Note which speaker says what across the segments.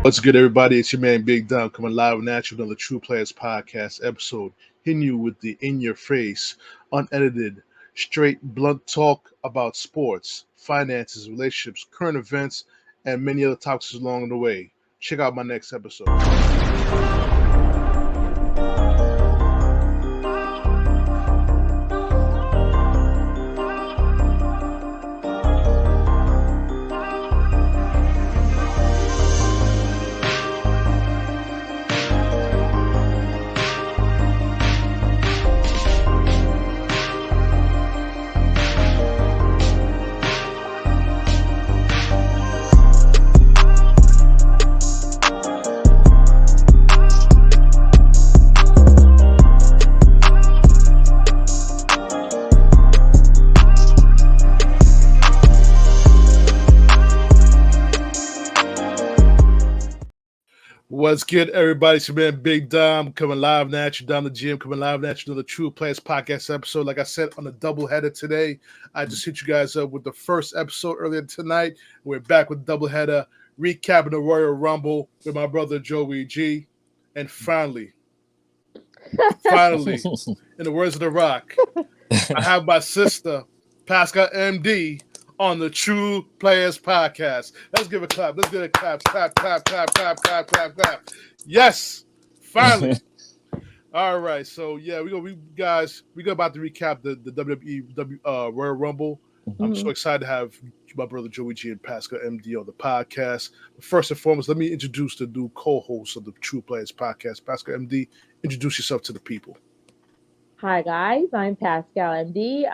Speaker 1: What's good, everybody? It's your man Big Dom coming live and at you with another True Players Podcast episode, hitting you with the in-your-face, unedited, straight, blunt talk about sports, finances, relationships, current events, and many other topics along the way. Check out my next episode. What's good, everybody? It's your man Big Dom coming live at you down the gym, coming live at you another True Players Podcast episode. Like I said, on a doubleheader today, I just hit you guys up with the first episode earlier tonight. We're back with doubleheader, recapping the Royal Rumble with my brother JoeyG. And finally, in the words of The Rock, I have my sister, Pascale MD, on the True Players Podcast. Let's give a clap. Let's give it a clap. Clap. Yes, finally. All right. So yeah, we go about to recap the WWE Royal Rumble. Mm-hmm. I'm so excited to have my brother JoeyG and Pascale MD on the podcast. But first and foremost, let me introduce the new co-host of the True Players Podcast, Pascale MD. Introduce yourself to the people.
Speaker 2: Hi guys, I'm Pascale MD.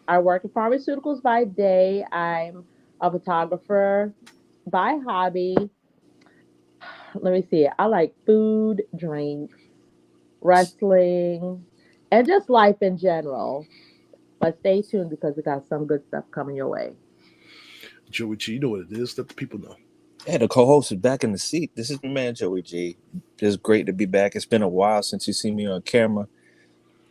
Speaker 2: I work in pharmaceuticals by day. I'm a photographer by hobby. Let me see. I like food, drink, wrestling, and just life in general. But stay tuned because we got some good stuff coming your way.
Speaker 1: JoeyG, you know what it is. Let the people know.
Speaker 3: Yeah, the co-host is back in the seat. This is my man JoeyG. It's great to be back. It's been a while since you see me on camera.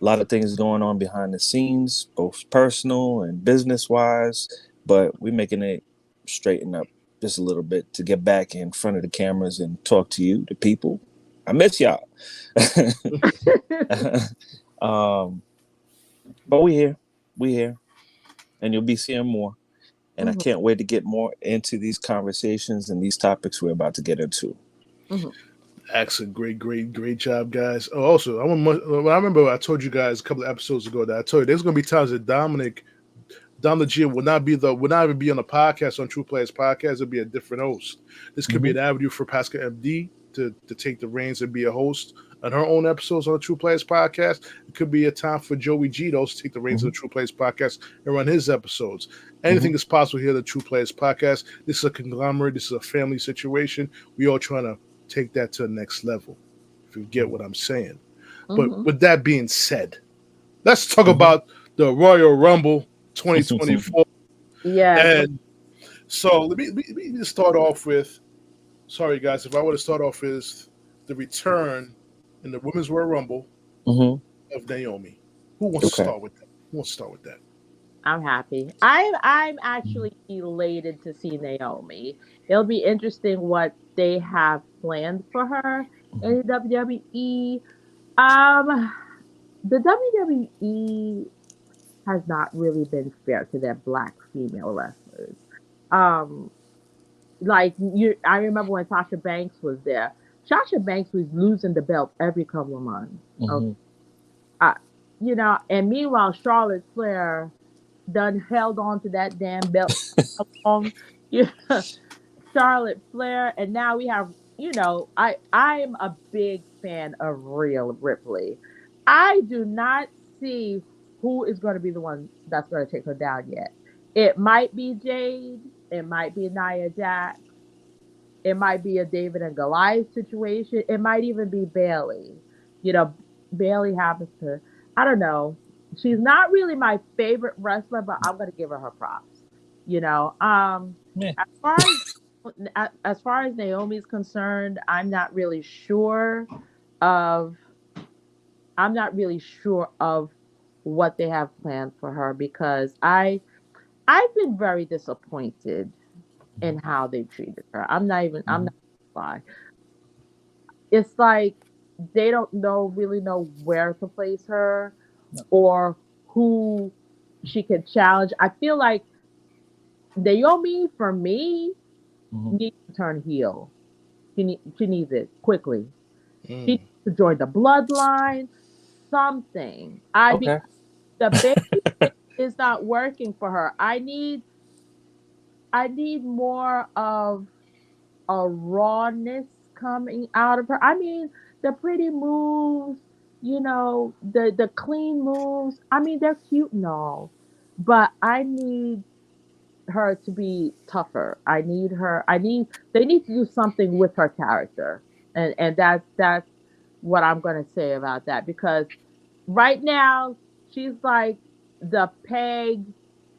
Speaker 3: A lot of things going on behind the scenes, both personal and business-wise, but we're making it straighten up just a little bit to get back in front of the cameras and talk to you, the people. I miss y'all. But we're here, and you'll be seeing more. And I can't wait to get more into these conversations and these topics we're about to get into.
Speaker 1: Excellent, great job, guys. Oh, also, I remember I told you guys a couple of episodes ago that I told you there's going to be times that Dom the G will not even be on the podcast on True Players Podcast. It'll be a different host. This could be an avenue for Pascale MD to take the reins and be a host on her own episodes on the True Players Podcast. It could be a time for JoeyG to also take the reins of the True Players Podcast and run his episodes. Anything is possible here at the True Players Podcast. This is a conglomerate. This is a family situation. We all trying to take that to the next level, if you get what I'm saying. But with that being said, let's talk about the Royal Rumble 2024.
Speaker 2: Yeah.
Speaker 1: And so let me just start off with, sorry guys, if I want to start off is the return in the Women's Royal Rumble of Naomi. Who wants to start with that? Who wants to start with that?
Speaker 2: I'm happy. I'm actually elated to see Naomi. It'll be interesting what they have planned for her in the WWE. The WWE has not really been fair to their black female wrestlers. I remember when Sasha Banks was there. Sasha Banks was losing the belt every couple of months. And meanwhile, Charlotte Flair done held on to that damn belt so long. Charlotte Flair, and now we have, I am a big fan of Rhea Ripley. I do not see who is going to be the one that's going to take her down yet. It might be Jade, it might be Nia Jax, it might be a David and Goliath situation, it might even be Bayley. Bayley happens to, I don't know. She's not really my favorite wrestler, but I'm going to give her props. As far as Naomi's concerned, I'm not really sure of what they have planned for her, because I've been very disappointed in how they treated her. I'm not gonna lie. It's like they don't really know where to place her or who she can challenge. I feel like Naomi, for me, needs to turn heel. She needs it quickly. She
Speaker 1: Mm.
Speaker 2: needs to join the bloodline, something.
Speaker 3: Okay.
Speaker 2: The baby thing is not working for her. I need more of a rawness coming out of her. I mean, the pretty moves, the clean moves. I mean, they're cute and all, but I need her to be tougher. I need her. They need to do something with her character, and that's what I'm gonna say about that because right now she's like the peg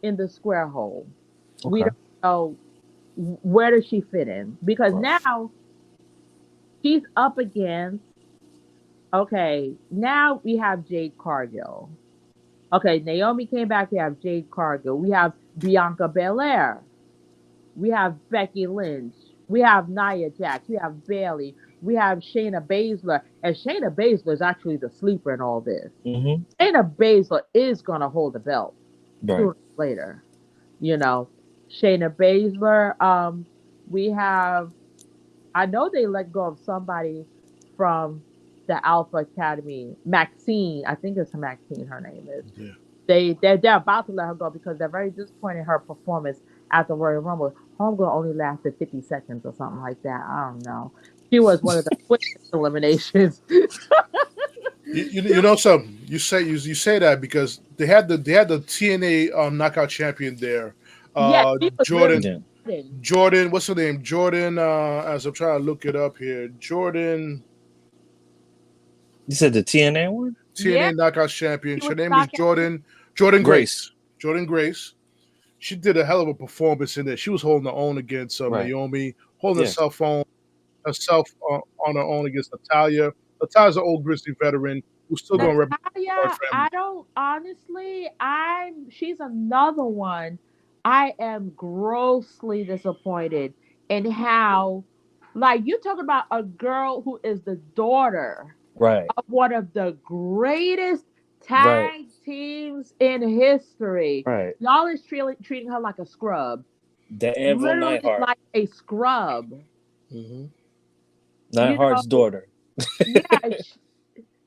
Speaker 2: in the square hole. We
Speaker 3: Okay.
Speaker 2: don't know where does she fit in because
Speaker 3: Right.
Speaker 2: now she's up against. Okay, now we have Jade Cargill. Okay, Naomi came back. We have Jade Cargill. We have Bianca Belair. We have Becky Lynch. We have Nia Jax. We have Bayley. We have Shayna Baszler. And Shayna Baszler is actually the sleeper in all this. Shayna Baszler is going to hold the belt
Speaker 3: Right.
Speaker 2: sooner or later. You know, Shayna Baszler. We have, I know they let go of somebody from the Alpha Academy. Maxine, I think it's Maxine, her name is.
Speaker 1: Yeah.
Speaker 2: They're about to let her go because they're very disappointed in her performance at the Royal Rumble. Homegirl only lasted 50 seconds or something like that. I don't know. She was one of the quickest eliminations.
Speaker 1: You know something. You say that because they had the TNA knockout champion there.
Speaker 2: Yeah, she was really
Speaker 3: Yeah.
Speaker 2: good.
Speaker 1: Jordan, what's her name? Jordan. As I'm trying to look it up here, Jordan,
Speaker 3: You said the TNA one?
Speaker 2: Yeah,
Speaker 1: TNA knockout champion.
Speaker 2: she
Speaker 1: Her
Speaker 2: was
Speaker 1: name is
Speaker 2: knockout.
Speaker 1: Jordan
Speaker 3: Grace.
Speaker 1: Grace. Jordan Grace. She did a hell of a performance in there. She was holding her own against
Speaker 3: Right.
Speaker 1: Naomi, holding
Speaker 3: Yes.
Speaker 1: herself on her own against Natalia. Natalia's an old grizzly veteran who's still going to represent her
Speaker 2: Natalia,
Speaker 1: family.
Speaker 2: I don't honestly. She's another one. I am grossly disappointed in how, like, you talk about a girl who is the daughter
Speaker 3: Right.
Speaker 2: of one of the greatest
Speaker 3: Right.
Speaker 2: tag teams in history.
Speaker 3: Right.
Speaker 2: Y'all is treating her like a scrub,
Speaker 3: The Anvil
Speaker 2: literally
Speaker 3: Nightheart.
Speaker 2: like a scrub.
Speaker 1: Mm-hmm.
Speaker 2: You
Speaker 3: Nightheart's
Speaker 2: know,
Speaker 3: daughter.
Speaker 2: yeah.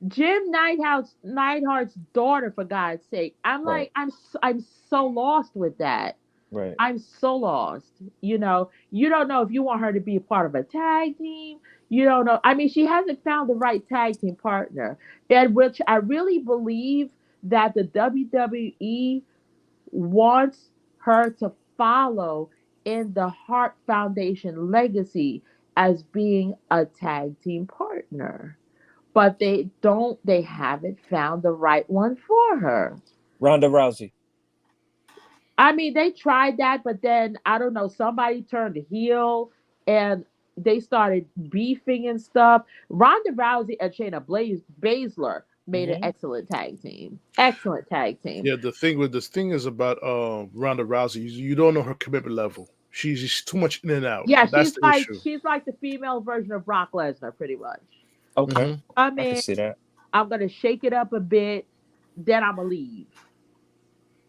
Speaker 2: Jim Neidhart's daughter, for God's sake. I'm
Speaker 3: Right.
Speaker 2: like, I'm so lost with that.
Speaker 3: Right.
Speaker 2: I'm so lost. You don't know if you want her to be a part of a tag team. You don't know. I mean, she hasn't found the right tag team partner, and which I really believe that the WWE wants her to follow in the Hart Foundation legacy as being a tag team partner, but they haven't found the right one for her.
Speaker 3: Ronda Rousey.
Speaker 2: I mean, they tried that, but then I don't know, somebody turned heel and they started beefing and stuff. Ronda Rousey and Baszler made an excellent tag team. Excellent tag team.
Speaker 1: Yeah, the thing is about Ronda Rousey. You don't know her commitment level. She's too much in and out.
Speaker 2: Yeah,
Speaker 1: That's the issue.
Speaker 2: she's like the female version of Brock Lesnar, pretty much.
Speaker 3: Okay.
Speaker 1: Mm-hmm.
Speaker 2: I
Speaker 3: I can
Speaker 2: mean,
Speaker 3: see that.
Speaker 2: I'm gonna shake it up a bit, then I'm gonna leave.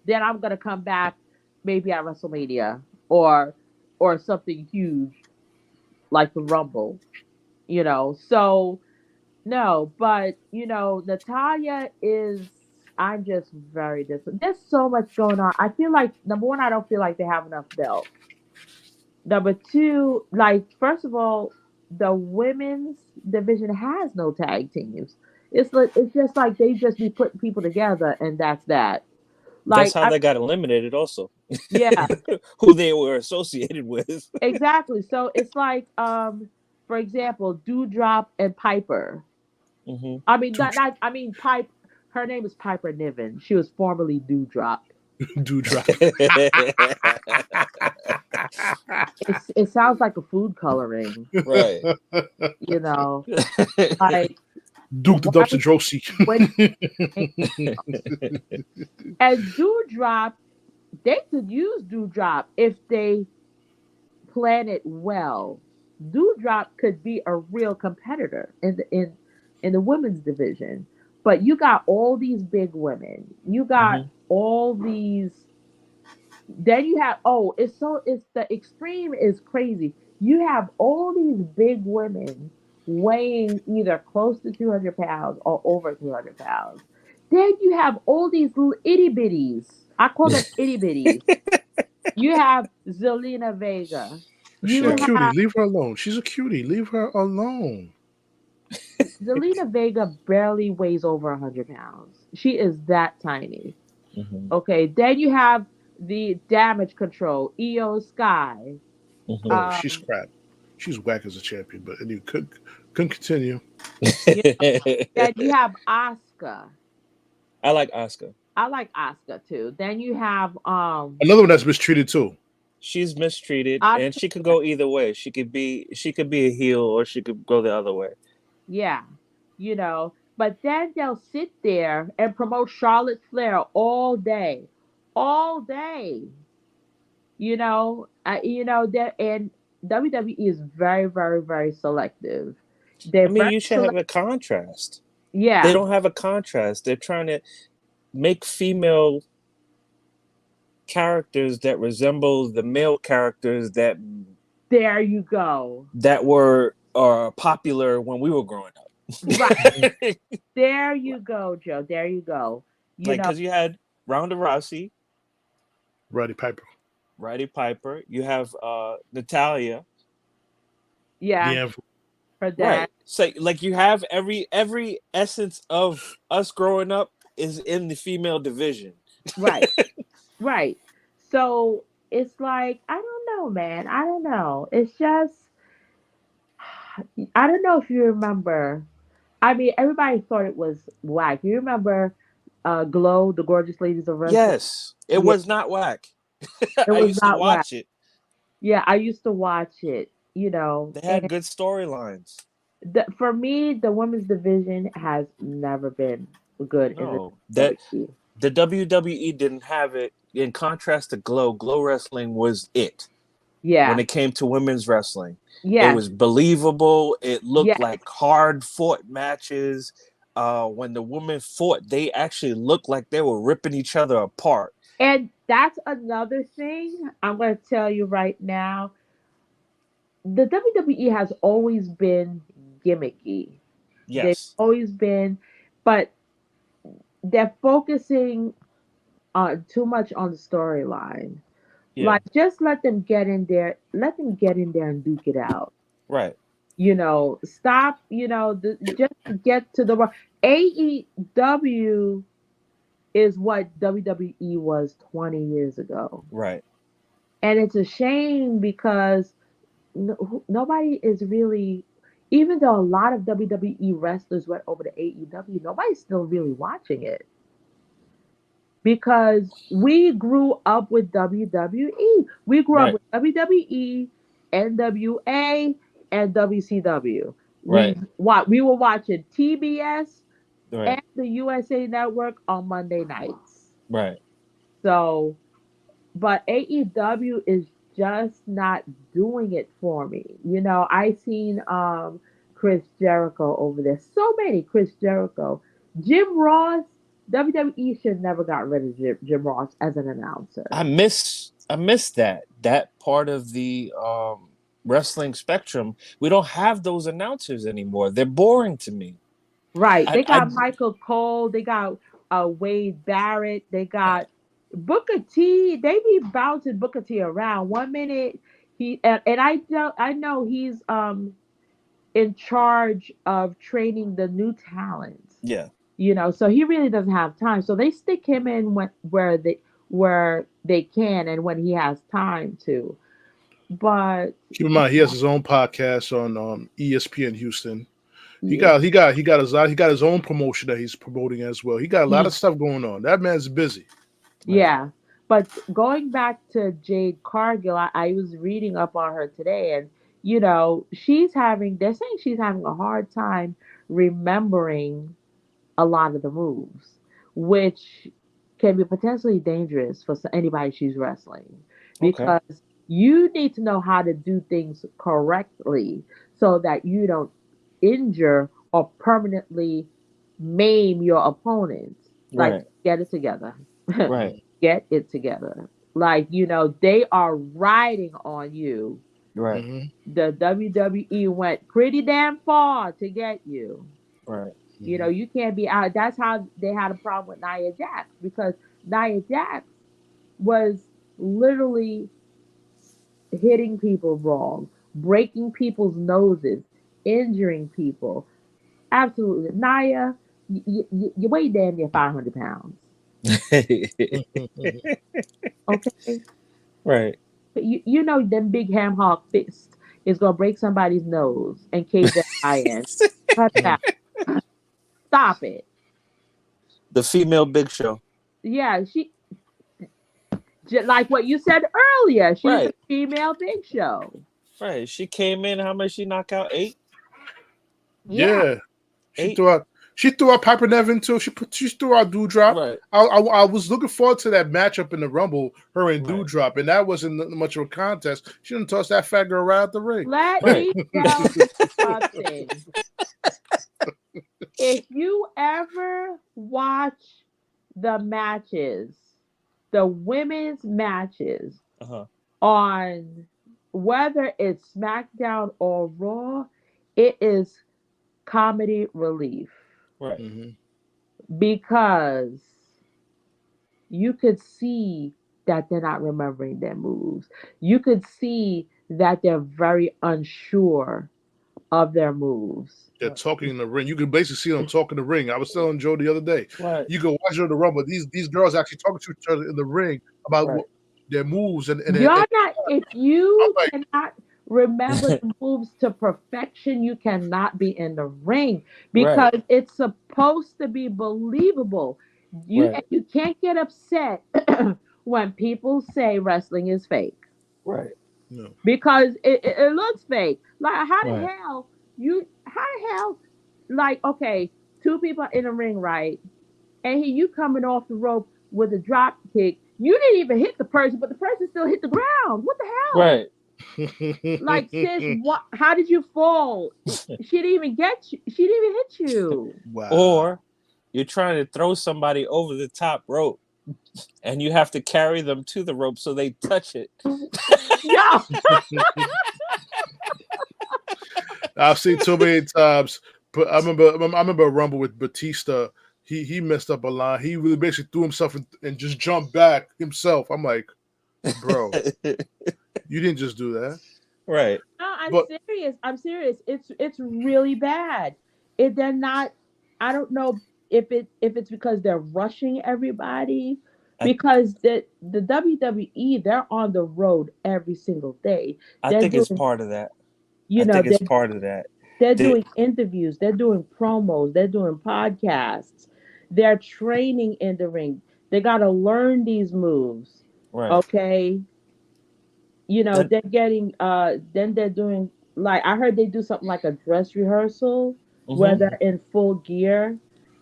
Speaker 2: Then I'm gonna come back maybe at WrestleMania or something huge like the Rumble, So no, but Natalia is. I'm just very There's so much going on. I feel like number one, I don't feel like they have enough belts. Number two, like first of all, the women's division has no tag teams. It's just like they just be putting people together and that's that.
Speaker 3: That's
Speaker 2: Like
Speaker 3: how they got eliminated also.
Speaker 2: yeah,
Speaker 3: Who they were associated with.
Speaker 2: exactly. So it's like for example, Dewdrop and Piper. I mean not I mean Pipe her name is Piper Niven. She was formerly Dewdrop.
Speaker 1: Dewdrop.
Speaker 2: It sounds like a food coloring,
Speaker 3: Right.
Speaker 2: you know. Like
Speaker 1: Duke the
Speaker 2: why
Speaker 1: Dubs and Drosy.
Speaker 2: when and Dewdrop, they could use Dewdrop if they plan it well, Doudrop could be a real competitor in the women's division. But you got all these big women. You got
Speaker 3: Hmm.
Speaker 2: all these. Then you have, it's the extreme is crazy. You have all these big women weighing either close to 200 pounds or over 200 pounds. Then you have all these little itty bitties. I call them itty bitties. You have Zelina Vega.
Speaker 1: She's a
Speaker 2: You
Speaker 3: Right.
Speaker 1: cutie.
Speaker 2: have
Speaker 1: Leave her alone. She's a cutie. Leave her alone.
Speaker 2: Zelina Vega barely weighs over 100 pounds. She is that tiny.
Speaker 3: Hmm.
Speaker 2: Okay. Then you have the damage control, Io Sky.
Speaker 3: Hmm.
Speaker 1: Oh, she's
Speaker 2: Um,
Speaker 1: crap. She's whack as a champion, but anyway, couldn't continue.
Speaker 2: you Then you have Asuka.
Speaker 3: I like Oscar.
Speaker 2: I like Asuka too. Then you have
Speaker 1: Another one that's mistreated too.
Speaker 3: She's mistreated, and
Speaker 2: Asuka,
Speaker 3: she could go either way. She could be a heel, or she could go the other way.
Speaker 2: yeah, but then they'll sit there and promote Charlotte Flair all day. That and WWE is very, very, very selective. They're
Speaker 3: I mean,
Speaker 2: very
Speaker 3: you should have
Speaker 2: select.
Speaker 3: a contrast. They
Speaker 2: Yeah,
Speaker 3: don't have a contrast. They're trying to make female characters that resemble the male characters
Speaker 2: there you go.
Speaker 3: that were popular when we were growing up.
Speaker 2: Right there you go, Joe. There you go. You
Speaker 3: Like,
Speaker 2: know,
Speaker 3: because you had Ronda Rousey,
Speaker 1: Roddy Piper.
Speaker 3: Roddy Piper, you have Natalia,
Speaker 2: yeah,
Speaker 1: Yeah,
Speaker 2: for that.
Speaker 3: right? So, like, you have every essence of us growing up is in the female division.
Speaker 2: Right, right. So it's like, I don't know, man. I don't know. It's just, I don't know if you remember. I mean, everybody thought it was whack. You remember Glow, the Gorgeous Ladies of Wrestling?
Speaker 3: Yes, it
Speaker 2: Yeah,
Speaker 3: was not whack.
Speaker 2: it
Speaker 3: I
Speaker 2: was
Speaker 3: used to
Speaker 2: not whack.
Speaker 3: watch it.
Speaker 2: Yeah, I used to watch it,
Speaker 3: They
Speaker 2: and
Speaker 3: had good storylines.
Speaker 2: for me, the women's division has never been good in the
Speaker 3: No, that
Speaker 2: WWE.
Speaker 3: the WWE didn't have it. In contrast to Glow, Glow Wrestling was it when
Speaker 2: Yeah,
Speaker 3: it came to women's wrestling. It
Speaker 2: yes,
Speaker 3: was believable. It
Speaker 2: yes.
Speaker 3: looked like hard fought matches. When the women fought, they actually looked like they were ripping each other apart.
Speaker 2: And that's another thing I'm going to tell you right now. The WWE has always been gimmicky. They've
Speaker 3: Yes.
Speaker 2: always been, but they're focusing on too much on the storyline.
Speaker 3: Yeah.
Speaker 2: Like, just let them get in there. Let them get in there and duke it out.
Speaker 3: Right.
Speaker 2: Stop. Just get to the AEW is what WWE was 20 years ago.
Speaker 3: Right.
Speaker 2: And it's a shame because nobody is really, even though a lot of WWE wrestlers went over to AEW, nobody's still really watching it because we grew up with WWE. We grew up
Speaker 3: Right.
Speaker 2: with WWE, NWA, and WCW.
Speaker 3: Right.
Speaker 2: We were watching TBS
Speaker 3: Right.
Speaker 2: and the USA Network on Monday nights.
Speaker 3: Right.
Speaker 2: So, but AEW is just not doing it for me. I seen Chris Jericho over there. So many Chris Jericho. Jim Ross, WWE should never got rid of Jim Ross as an announcer.
Speaker 3: I miss that part of the wrestling spectrum. We don't have those announcers anymore. They're boring to me.
Speaker 2: Right.
Speaker 3: I
Speaker 2: They
Speaker 3: I
Speaker 2: got Michael Cole, they got Wade Barrett, they got Booker T. They be bouncing Booker T around. One minute and I know he's in charge of training the new talent.
Speaker 3: yeah.
Speaker 2: So he really doesn't have time. So they stick him in where they can and when he has time to. But
Speaker 1: keep in mind he has his own podcast on ESPN Houston. He
Speaker 2: yeah,
Speaker 1: got he got he got his he got his own promotion that he's promoting as well. He got a lot
Speaker 2: he
Speaker 1: of stuff going on. That man's busy.
Speaker 3: Right.
Speaker 2: yeah. But going back to Jade Cargill, I was reading up on her today, and they're saying she's having a hard time remembering a lot of the moves, which can be potentially dangerous for anybody she's wrestling
Speaker 3: Okay.
Speaker 2: because You need to know how to do things correctly so that you don't injure or permanently maim your opponents. Like,
Speaker 3: Right.
Speaker 2: get it together.
Speaker 3: Right.
Speaker 2: Get it together. Like, they are riding on you.
Speaker 3: Right.
Speaker 1: Mm-hmm.
Speaker 2: The WWE went pretty damn far to get you.
Speaker 3: Right.
Speaker 1: Mm-hmm.
Speaker 2: You can't be out. That's how they had a problem with Nia Jax, because Nia Jax was literally hitting people wrong, breaking people's noses, injuring people. Absolutely. Nia, you weigh damn near 500 pounds. Okay?
Speaker 3: Right.
Speaker 2: You know them big ham hock fists is going to break somebody's nose and cave their eye in. Cut it out. Stop it.
Speaker 3: The female Big Show.
Speaker 2: Yeah, like what you said earlier, she's a
Speaker 3: Right.
Speaker 2: female Big Show.
Speaker 3: Right. She came in. How much she knock out? 8.
Speaker 2: Yeah.
Speaker 1: Yeah. She
Speaker 3: 8.
Speaker 1: threw out Piper Nevin too. She threw out Doudrop.
Speaker 3: Right.
Speaker 1: I was looking forward to that matchup in the Rumble, her and
Speaker 3: Right.
Speaker 1: Doudrop, and that wasn't much of a contest. She didn't toss that fat girl right out the ring.
Speaker 2: Let
Speaker 3: Right.
Speaker 2: me tell you something. If you ever watch the matches, the women's matches
Speaker 3: Uh-huh.
Speaker 2: on whether it's SmackDown or Raw, it is comedy relief,
Speaker 3: Right.
Speaker 1: Mm-hmm.
Speaker 2: because you could see that they're not remembering their moves. You could see that they're very unsure of their moves.
Speaker 1: They're talking in the ring. You can basically see them talking in the ring. I was telling Joe the other day.
Speaker 3: Right.
Speaker 1: You can watch her in the Rumble. These girls actually talking to each other in the ring about
Speaker 3: Right.
Speaker 1: their moves and
Speaker 2: You're not, if you
Speaker 1: I'm like,
Speaker 2: cannot remember the moves to perfection, you cannot be in the ring, because it's supposed to be believable.
Speaker 3: Right.
Speaker 2: You can't get upset when people say wrestling is fake,
Speaker 3: Right.
Speaker 1: no.
Speaker 2: because it looks fake. Like, how the
Speaker 3: Right.
Speaker 2: hell, like, okay, two people in the ring, right? And you coming off the rope with a drop kick. You didn't even hit the person, but the person still hit the ground. What the hell?
Speaker 3: Right.
Speaker 2: Like, sis, what? How did you fall? She didn't even get you. She didn't even hit you.
Speaker 1: Wow.
Speaker 3: Or you're trying to throw somebody over the top rope, and you have to carry them to the rope so they touch it.
Speaker 2: No.
Speaker 1: I've seen too many times. But I remember a Rumble with Batista. He messed up a line. He really basically threw himself and just jumped back himself. I'm like, bro, you didn't just do that.
Speaker 3: Right.
Speaker 2: No,
Speaker 1: But-
Speaker 2: serious. I'm serious. It's really bad. They're not. I don't know if it's because they're rushing everybody. Because the WWE, they're on the road every single day.
Speaker 3: I think it's part of that.
Speaker 2: You
Speaker 3: I
Speaker 2: know,
Speaker 3: think it's part of that.
Speaker 2: they're doing interviews, they're doing promos, they're doing podcasts, they're training in the ring. They got to learn these moves.
Speaker 3: Right.
Speaker 2: Okay. They're getting then they're doing, like, I heard they do something like a dress rehearsal where they're in full gear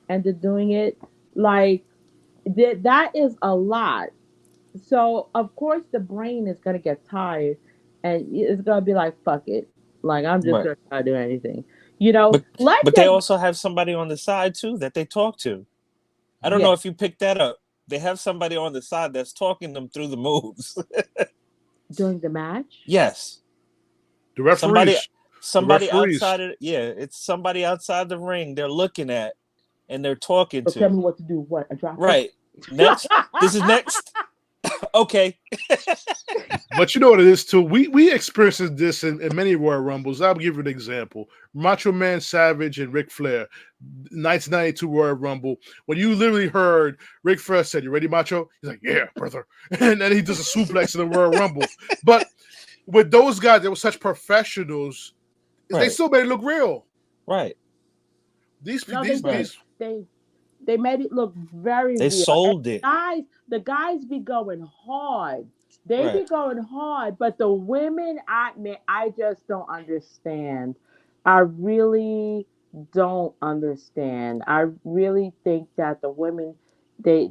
Speaker 2: and they're doing it. Like, that is a lot. So of course the brain is gonna get tired and it's gonna be like, fuck it. Like, I'm just gonna try to do anything.
Speaker 3: But they also have somebody on the side too that they talk to. I don't know if you picked that up. They have somebody on the side that's talking them through the moves.
Speaker 2: During the match?
Speaker 3: Yes.
Speaker 1: The referees.
Speaker 3: Somebody outside of, it's somebody outside the ring they're looking at and they're talking to.
Speaker 2: Tell me what to do. What? A drop?
Speaker 3: Right. Next. This is next. Okay.
Speaker 1: But you know what it is too. We experienced this in many Royal Rumbles. I'll give you an example. Macho Man Savage and Ric Flair, 1992 Royal Rumble. When you literally heard Ric Flair said, "You ready, Macho?" He's like, "Yeah, brother," and then he does a suplex in the Royal Rumble. But with those guys, they were such professionals.
Speaker 3: Right.
Speaker 1: They still made it look real.
Speaker 3: Right.
Speaker 2: They made it look very real.
Speaker 3: They sold it.
Speaker 2: The guys be going hard. They be going hard, but the women, I just don't understand. I really don't understand. I really think that the women, they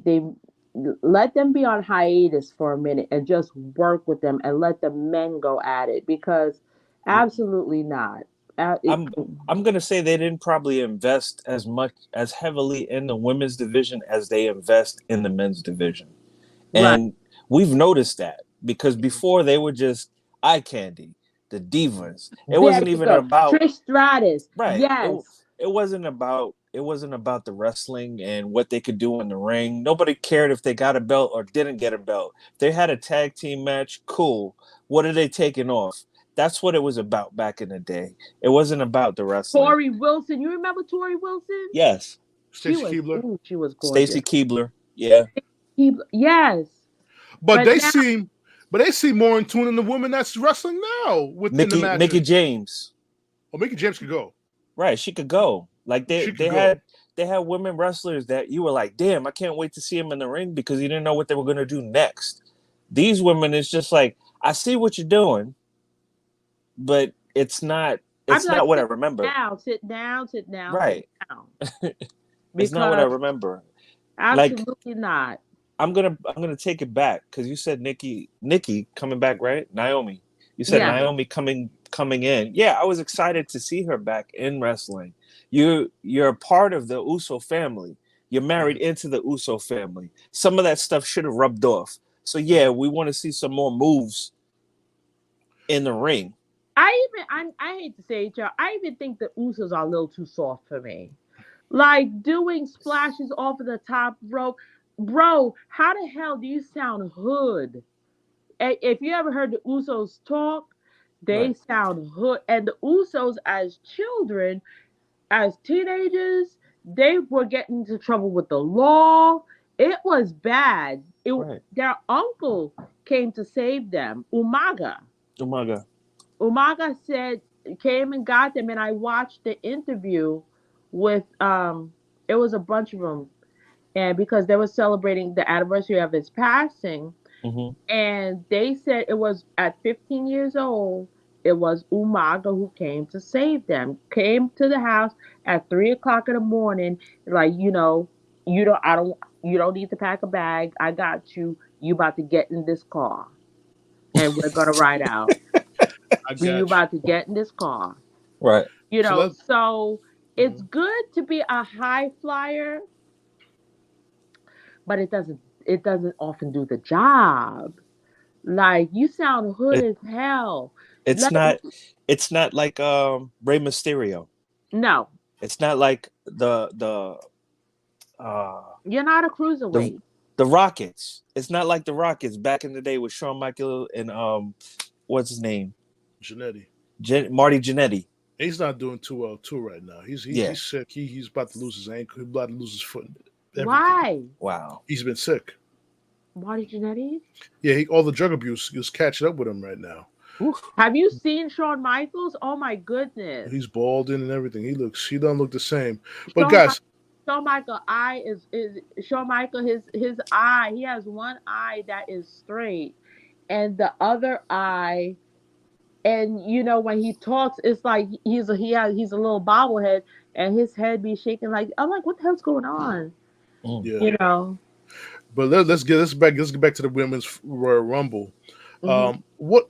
Speaker 2: let them be on hiatus for a minute and just work with them and let the men go at it, because absolutely not.
Speaker 3: I'm I'm gonna say they didn't probably invest as heavily in the women's division as they invest in the men's division.
Speaker 2: Right.
Speaker 3: And we've noticed that because before they were just eye candy, the divas. It
Speaker 2: There
Speaker 3: wasn't
Speaker 2: you
Speaker 3: even
Speaker 2: go.
Speaker 3: about
Speaker 2: Trish Stratus.
Speaker 3: right.
Speaker 2: Yes.
Speaker 3: It wasn't about the wrestling and what they could do in the ring. Nobody cared if they got a belt or didn't get a belt. They had a tag team match, cool. What are they taking off? That's what it was about back in the day. It wasn't about the wrestling.
Speaker 2: Tori Wilson. You remember Tori Wilson?
Speaker 3: Yes.
Speaker 2: She
Speaker 1: Stacy
Speaker 2: was,
Speaker 1: Keibler.
Speaker 2: ooh, she was
Speaker 3: Stacy
Speaker 2: gorgeous.
Speaker 3: Keibler. Yeah.
Speaker 2: Yes.
Speaker 1: But
Speaker 2: But
Speaker 1: they
Speaker 2: now,
Speaker 1: seem, but they seem more in tune than the women that's wrestling now within the
Speaker 3: Mickey
Speaker 1: matches.
Speaker 3: James.
Speaker 1: Oh, Mickey James could go.
Speaker 3: Right, she could go. Like
Speaker 1: She could go.
Speaker 3: they had women wrestlers that you were like, damn, I can't wait to see them in the ring because you didn't know what they were gonna do next. These women, it's just like, I see what you're doing, but it's not
Speaker 2: I'd be like,
Speaker 3: what I
Speaker 2: sit
Speaker 3: remember.
Speaker 2: down, sit down, sit down,
Speaker 3: Right.
Speaker 2: sit down.
Speaker 3: It's not what I
Speaker 2: Because
Speaker 3: remember. Like
Speaker 2: absolutely not.
Speaker 3: I'm gonna take it back because you said Nikki coming back, right? Naomi. You said
Speaker 2: Yeah.
Speaker 3: Naomi coming in. Yeah, I was excited to see her back in wrestling. You're a part of the Uso family. You're married into the Uso family. Some of that stuff should have rubbed off. So yeah, we want to see some more moves in the ring.
Speaker 2: I hate to say it, y'all. I even think the Usos are a little too soft for me. Like doing splashes off of the top rope. Bro, how the hell do you sound hood? If you ever heard the Usos talk, they
Speaker 3: Right.
Speaker 2: sound hood. And the Usos, as children, as teenagers, they were getting into trouble with the law. It was bad.
Speaker 3: Right.
Speaker 2: Their uncle came to save them, Umaga.
Speaker 3: Oh my god.
Speaker 2: Umaga said came and got them, and I watched the interview with it was a bunch of them, and because they were celebrating the anniversary of his passing,
Speaker 3: Mm-hmm.
Speaker 2: and they said it was at 15 years old. It was Umaga who came to save them. Came to the house at 3 o'clock in the morning, like you don't need to pack a bag. I got you. You about to get in this car, and we're gonna ride out.
Speaker 1: I
Speaker 2: You
Speaker 1: got you.
Speaker 2: about to get in this car.
Speaker 3: Right.
Speaker 1: So let
Speaker 2: So it's good to be a high flyer, but it doesn't often do the job. Like you sound hood
Speaker 3: It,
Speaker 2: as hell.
Speaker 3: it's
Speaker 2: Let
Speaker 3: not it's not like Rey Mysterio.
Speaker 2: no,
Speaker 3: It's not like uh
Speaker 2: you're not a
Speaker 3: the
Speaker 2: cruiserweight.
Speaker 3: the Rockets. It's not like the Rockets back in the day with Shawn Michaels and what's his name?
Speaker 1: Janetti.
Speaker 3: Marty Jannetty.
Speaker 1: He's not doing too well too right now.
Speaker 3: Yeah.
Speaker 1: He's sick. He's about to lose his ankle. He's about to lose his foot. Everything.
Speaker 2: Why?
Speaker 3: Wow.
Speaker 1: He's been sick.
Speaker 2: Marty Jannetty?
Speaker 1: Yeah, all the drug abuse is catching up with him right now.
Speaker 3: Oof.
Speaker 2: Have you seen Shawn Michaels? Oh my goodness.
Speaker 1: He's balding and everything. He don't look the same. But
Speaker 2: Shawn,
Speaker 1: guys,
Speaker 2: Shawn Michael eye is Shawn Michael his eye. He has one eye that is straight, and the other eye. And when he talks, it's like he's a little bobblehead, and his head be shaking like I'm like, what the hell's going on?
Speaker 3: Mm.
Speaker 1: yeah.
Speaker 2: You know.
Speaker 1: But let's get back to the women's Royal Rumble.
Speaker 2: Mhm.
Speaker 1: What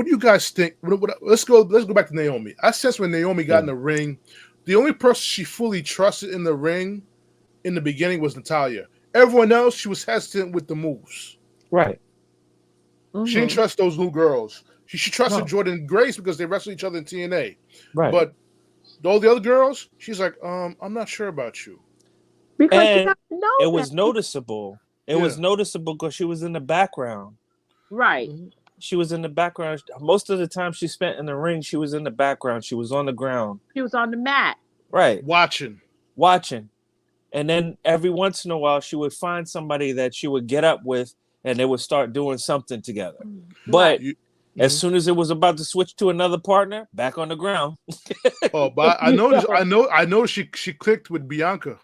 Speaker 1: do you guys think? Let's go back to Naomi. I sense when Naomi got in the ring, the only person she fully trusted in the ring in the beginning was Natalya. Everyone else, she was hesitant with the moves.
Speaker 3: Right.
Speaker 1: She didn't trust those little girls. She trusted
Speaker 3: No.
Speaker 1: Jordan Grace because they wrestled each other in TNA.
Speaker 3: Right.
Speaker 1: But all the other girls, she's like, I'm not sure about you.
Speaker 2: Because she
Speaker 3: And
Speaker 2: doesn't know
Speaker 3: it
Speaker 2: that.
Speaker 3: was noticeable. It was noticeable because she was in the background.
Speaker 2: Right.
Speaker 3: She was in the background. Most of the time she spent in the ring, she was in the background. She was on the ground.
Speaker 2: She was on the mat.
Speaker 3: Right.
Speaker 1: Watching.
Speaker 3: And then every once in a while, she would find somebody that she would get up with and they would start doing something together. But as soon as it was about to switch to another partner, back on the ground.
Speaker 1: Oh, but I noticed. I know. She clicked with Bianca.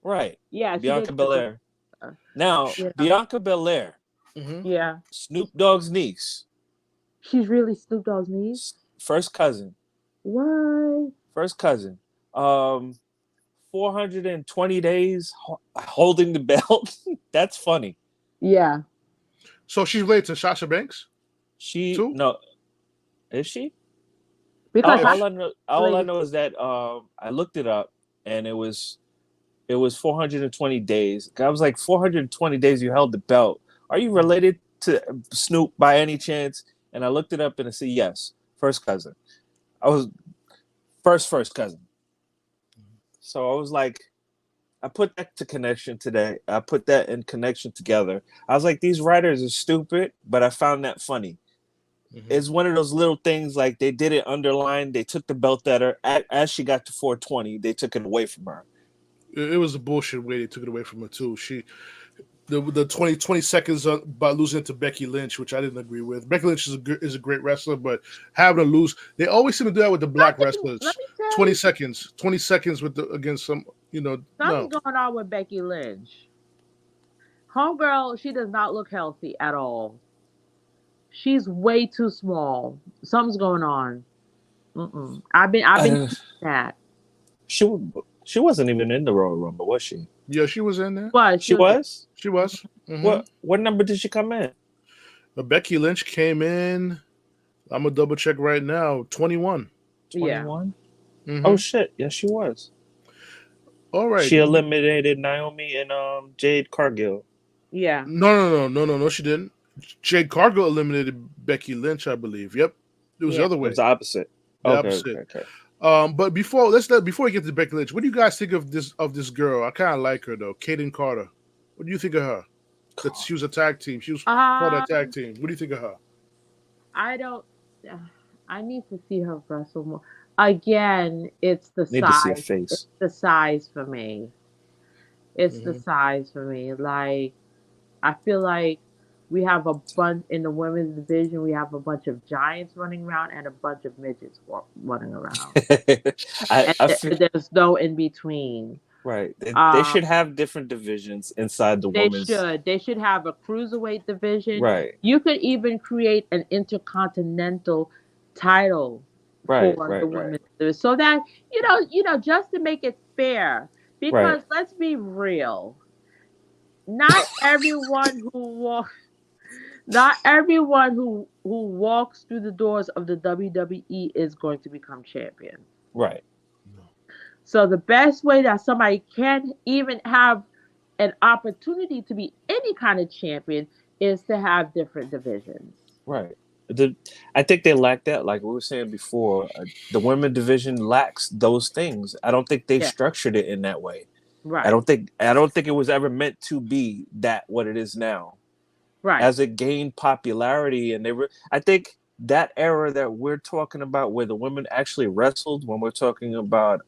Speaker 3: Right.
Speaker 2: Yeah.
Speaker 3: Bianca Belair. Now, Bianca Belair.
Speaker 2: Yeah.
Speaker 3: Snoop Dogg's niece.
Speaker 2: She's really Snoop Dogg's niece.
Speaker 3: First cousin.
Speaker 2: What?
Speaker 3: First cousin. 420 days holding the belt. That's funny.
Speaker 2: Yeah.
Speaker 1: So she's related to Sasha Banks
Speaker 3: She
Speaker 1: too.
Speaker 3: no, is she?
Speaker 2: Because
Speaker 1: If
Speaker 3: All I
Speaker 2: related.
Speaker 3: know is that I looked it up and it was 420 days. I was like 420 days you held the belt. Are you related to Snoop by any chance? And I looked it up and it said yes, first cousin. I was first cousin. So I was like, I put that to connection today. I put that in connection together. I was like, these writers are stupid, but I found that funny. It's one of those little things like they did it underlined. They took the belt at her as she got to 420. They took it away from her.
Speaker 1: it was a bullshit way they took it away from her too. The 20 seconds about losing to Becky Lynch, which I didn't agree with. Becky Lynch is a great wrestler, but having to lose, they always seem to do that with the black
Speaker 2: Let
Speaker 1: wrestlers.
Speaker 2: me tell you
Speaker 1: 20 seconds with against some, no.
Speaker 2: something's going on with Becky Lynch. Homegirl, she does not look healthy at all. She's way too small. Something's going on. Mm-mm. I've been that.
Speaker 3: She she wasn't even in the Royal Rumble, was she?
Speaker 1: Yeah, she was in there.
Speaker 2: But
Speaker 3: She was.
Speaker 1: She was.
Speaker 3: What number did she come in?
Speaker 1: Becky Lynch came in. I'm gonna double check right now. 21.
Speaker 3: 21.
Speaker 1: Mm-hmm.
Speaker 3: Oh shit! Yes, she was.
Speaker 1: All right.
Speaker 3: She eliminated Naomi and Jade Cargill.
Speaker 2: Yeah.
Speaker 1: No. She didn't. Jade Cargill eliminated Becky Lynch, I believe. Yep. It was the other
Speaker 3: It
Speaker 1: way.
Speaker 3: was the opposite.
Speaker 1: The
Speaker 3: Okay,
Speaker 1: opposite.
Speaker 3: okay.
Speaker 1: But before we get to Becky Lynch, what do you guys think of this girl? I kind of like her though, Kaden Carter. What do you think of her? That she was a tag team. She was part of that tag team. What do you think of her?
Speaker 2: I don't. I need to see her wrestle more. Again, it's the
Speaker 3: Need to see her
Speaker 2: size.
Speaker 3: face.
Speaker 2: It's the size for me. It's the
Speaker 1: Mhm.
Speaker 2: size for me. Like, I feel like we have a bunch in the women's division. We have a bunch of giants running around and a bunch of midgets running around, and
Speaker 3: I feel
Speaker 2: there's no in between.
Speaker 3: right. They
Speaker 2: Um,
Speaker 3: should have different divisions inside the
Speaker 2: they
Speaker 3: women's.
Speaker 2: should. They should have a cruiserweight division.
Speaker 3: Right,
Speaker 2: You could even create an intercontinental title for the
Speaker 3: right,
Speaker 2: women's division, so that just to make it fair.
Speaker 3: right,
Speaker 2: Because let's be real, not everyone who walks through the doors of the WWE is going to become champion.
Speaker 3: right.
Speaker 2: So the best way that somebody can even have an opportunity to be any kind of champion is to have different divisions.
Speaker 3: Right. I think they lack that. Like we were saying before, the women division lacks those things. I don't think they've
Speaker 2: Yeah.
Speaker 3: structured it in that way.
Speaker 2: Right.
Speaker 3: I don't think it was ever meant to be that what it is now.
Speaker 2: Right.
Speaker 3: As it gained popularity, and I think that era that we're talking about, where the women actually wrestled, when we're talking about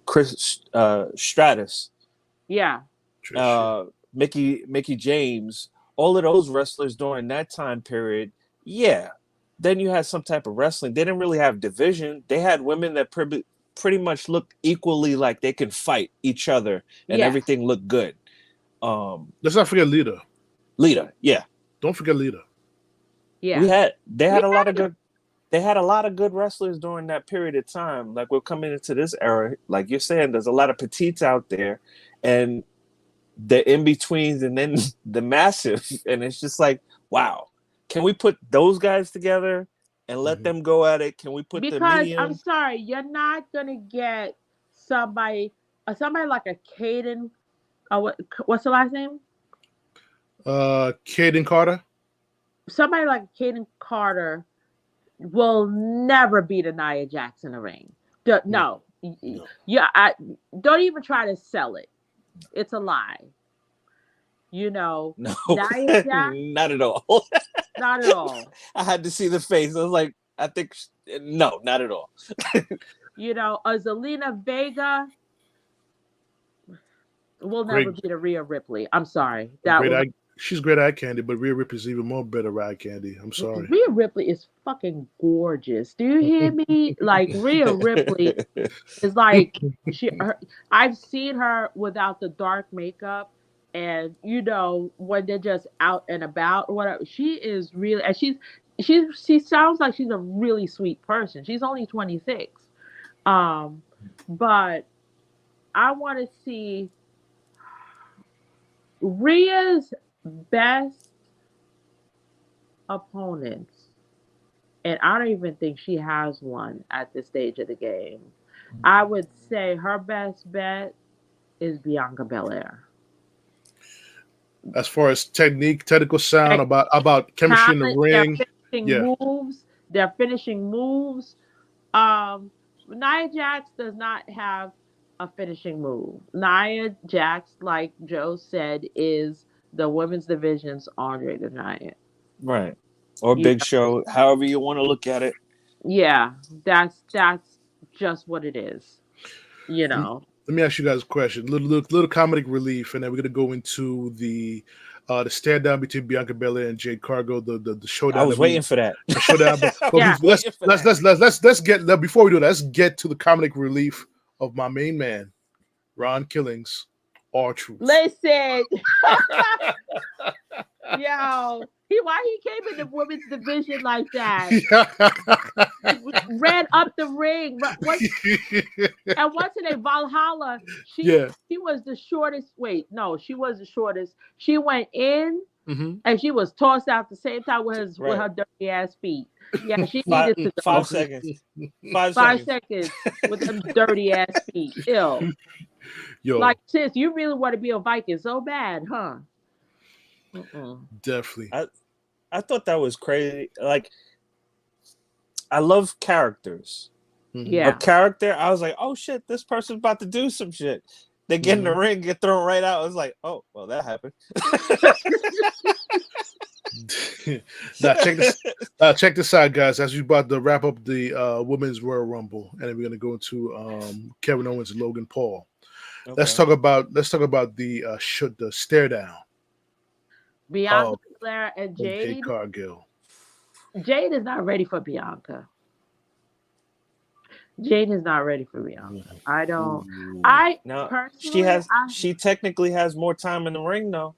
Speaker 3: Chris Stratus,
Speaker 2: Yeah.
Speaker 3: Mickey James, all of those wrestlers during that time period, yeah. Then you had some type of wrestling. They didn't really have division. They had women that pretty much looked equally like they could fight each other, and
Speaker 2: Yes.
Speaker 3: everything looked good.
Speaker 1: Let's not forget Lita.
Speaker 3: Lita, yeah.
Speaker 1: Don't forget Lita.
Speaker 2: Yeah.
Speaker 3: They had a lot of good wrestlers during that period of time. Like we're coming into this era, like you're saying, there's a lot of petites out there, and the in-betweens, and then the massive, and it's just like, wow, can we put those guys together and let them go at it? Can we put the
Speaker 2: Because
Speaker 3: medium?
Speaker 2: I'm sorry, you're not gonna get somebody like a Caden. What's the last name?
Speaker 1: Kaden Carter.
Speaker 2: Somebody like Caden Carter will never beat a Nia Jax in the ring. No. Yeah, don't even try to sell it. It's a lie.
Speaker 3: No,
Speaker 2: Nia Jax,
Speaker 3: not at all.
Speaker 2: not at all.
Speaker 3: I had to see the face. I was like, I think no, not at all.
Speaker 2: A Zelina Vega will never beat a Rhea Ripley. I'm sorry.
Speaker 1: She's great eye candy, but Rhea Ripley's even more better eye candy. I'm sorry.
Speaker 2: Rhea Ripley is fucking gorgeous. Do you hear me? Like, Rhea Ripley is like I've seen her without the dark makeup, and when they're just out and about or whatever. She is really, and she sounds like she's a really sweet person. She's only 26, but I want to see Rhea's best opponents, and I don't even think she has one at this stage of the game. I would say her best bet is Bianca Belair.
Speaker 1: As far as technique, technical sound,
Speaker 2: Like,
Speaker 1: about chemistry in the
Speaker 2: talent, their
Speaker 1: ring.
Speaker 2: finishing
Speaker 1: Yeah,
Speaker 2: moves, their finishing moves. Um, Nia Jax does not have a finishing move. Nia Jax, like Joe said, is the women's division's Andre the Giant.
Speaker 3: Right. Or
Speaker 2: You
Speaker 3: Big Show, however you want to look at it.
Speaker 2: Yeah, that's just what it is. You
Speaker 1: let me,
Speaker 2: know.
Speaker 1: let me ask you guys a question. Little comedic relief, and then we're gonna go into the stand down between Bianca Belair and Jade Cargill, the
Speaker 3: I
Speaker 1: showdown
Speaker 3: was waiting for that.
Speaker 1: the showdown.
Speaker 3: I
Speaker 1: But
Speaker 2: Yeah.
Speaker 3: was waiting for that.
Speaker 1: let's get before we do that, let's get to the comedic relief of my main man, Ron Killings, R-Truth.
Speaker 2: Listen, yo, why he came in the women's division like that? Ran up the ring. And what's her name? Valhalla.
Speaker 1: Yeah.
Speaker 2: She was the shortest. Wait, no, she was the shortest. She went in
Speaker 1: hmm
Speaker 2: and she was tossed out the same time with with
Speaker 3: Right.
Speaker 2: her dirty ass feet. Yeah, she
Speaker 3: Five,
Speaker 2: needed to go.
Speaker 3: 5 seconds. 5
Speaker 2: 5
Speaker 3: seconds.
Speaker 2: seconds with them dirty ass feet. Ill.
Speaker 1: Yo,
Speaker 2: Like, sis, you really want to be a Viking so bad, huh? Mm-mm.
Speaker 1: definitely.
Speaker 3: I thought that was crazy. Like, I love characters.
Speaker 2: Yeah.
Speaker 3: A character, I was like, oh shit, this person's about to do some shit. They get in the ring, get thrown right out. I was like, oh, well, that happened.
Speaker 1: Check this out, guys. As we about to wrap up the women's Royal Rumble, and then we're gonna go into Kevin Owens and Logan Paul.
Speaker 3: Okay.
Speaker 1: Let's talk about the stare down.
Speaker 2: Bianca Belair and
Speaker 1: Jade
Speaker 2: Jade.
Speaker 1: Cargill.
Speaker 2: Jade is not ready for Bianca. Jade is not ready for Bianca. I don't.
Speaker 1: Ooh.
Speaker 2: I
Speaker 3: Now
Speaker 2: personally,
Speaker 3: she technically has more time in the ring though.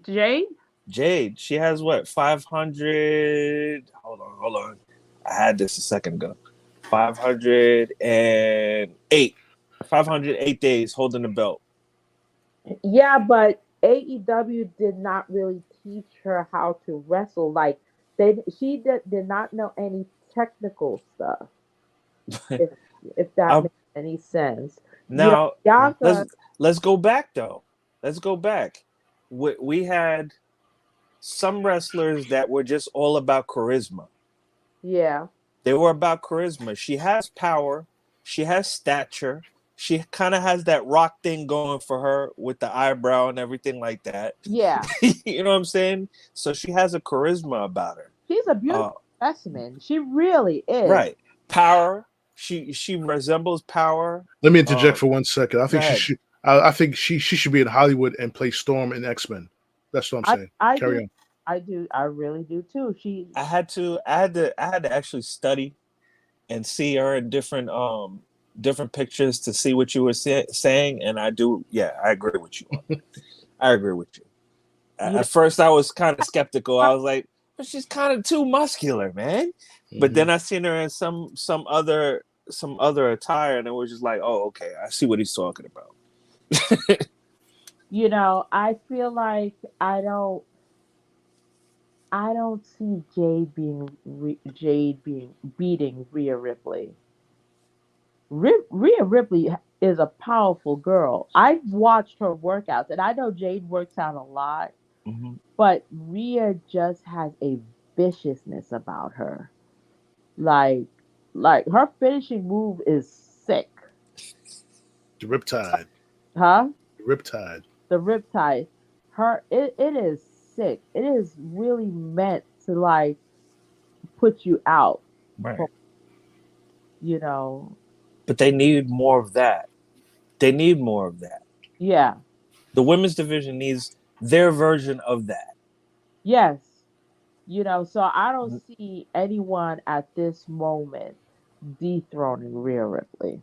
Speaker 2: Jade.
Speaker 3: Jade, she has what, 500? Hold on. I had this a second ago. 508. 508 days holding the belt.
Speaker 2: Yeah, but AEW did not really teach her how to wrestle. Like she did not know any technical stuff. if that makes any sense.
Speaker 3: Now,
Speaker 2: Bianca,
Speaker 3: let's go back though. Let's go back. We had some wrestlers that were just all about charisma.
Speaker 2: yeah.
Speaker 3: They were about charisma. She has power. She has stature. She kind of has that Rock thing going for her with the eyebrow and everything like that.
Speaker 2: Yeah.
Speaker 3: You know what I'm saying? So she has a charisma about her.
Speaker 2: She's a beautiful specimen. She really is.
Speaker 3: Right. Power. She resembles Power.
Speaker 1: Let me interject for 1 second. I think she should. I think she should be in Hollywood and play Storm in X-Men. That's what I'm saying. Carry on.
Speaker 2: I do. I really do too.
Speaker 3: I had to actually study and see her in different pictures to see what you were saying, and I do. Yeah, I agree with you. I agree with you. At first, I was kind of skeptical. I was like, "But she's kind of too muscular, man." But then I seen her in some other attire, and it was just like, "Oh, okay, I see what he's talking about."
Speaker 2: I feel like I don't see Jade beating Rhea Ripley. Rhea Ripley is a powerful girl. I've watched her workouts, and I know Jade works out a lot, but Rhea just has a viciousness about her. Like her finishing move is sick.
Speaker 1: The Riptide.
Speaker 2: Huh?
Speaker 1: Riptide.
Speaker 2: The Riptide. It is sick. It is really meant to like put you out.
Speaker 3: Right.
Speaker 2: But
Speaker 3: they need more of that.
Speaker 2: Yeah.
Speaker 3: The women's division needs their version of that.
Speaker 2: Yes. So I don't see anyone at this moment dethroning Rhea Ripley.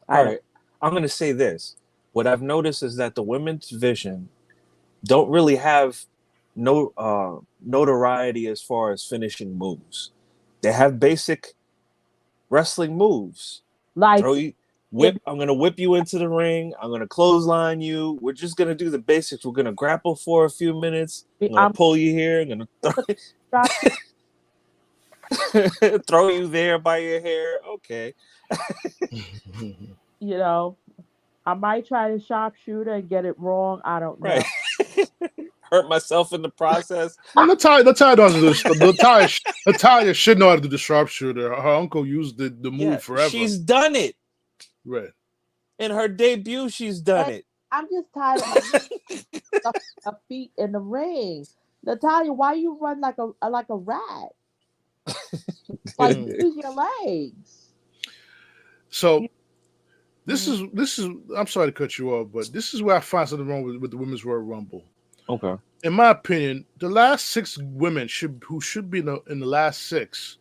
Speaker 3: All right. I'm going to say this. What I've noticed is that the women's division don't really have notoriety as far as finishing moves. They have basic wrestling moves.
Speaker 2: Like
Speaker 3: I'm gonna whip you into the ring. I'm gonna clothesline you. We're just gonna do the basics. We're gonna grapple for a few minutes. I'm gonna pull you here. I'm gonna throw you there by your hair. Okay.
Speaker 2: You know, I might try to sharpshooter and get it wrong. I don't know.
Speaker 3: Right. Hurt myself in the process.
Speaker 1: Well, Natalia doesn't do this. Natalia should know how to do the sharpshooter. Her uncle used the move forever.
Speaker 3: She's done it.
Speaker 1: Right.
Speaker 3: In her debut, she's done it.
Speaker 2: I'm just tired of my feet in the ring. Natalia, why you run like a rat? Like use your legs.
Speaker 1: So this is I'm sorry to cut you off, but this is where I find something wrong with the Women's Royal Rumble.
Speaker 3: Okay.
Speaker 1: In my opinion, the last 6 women who should be in the last 6,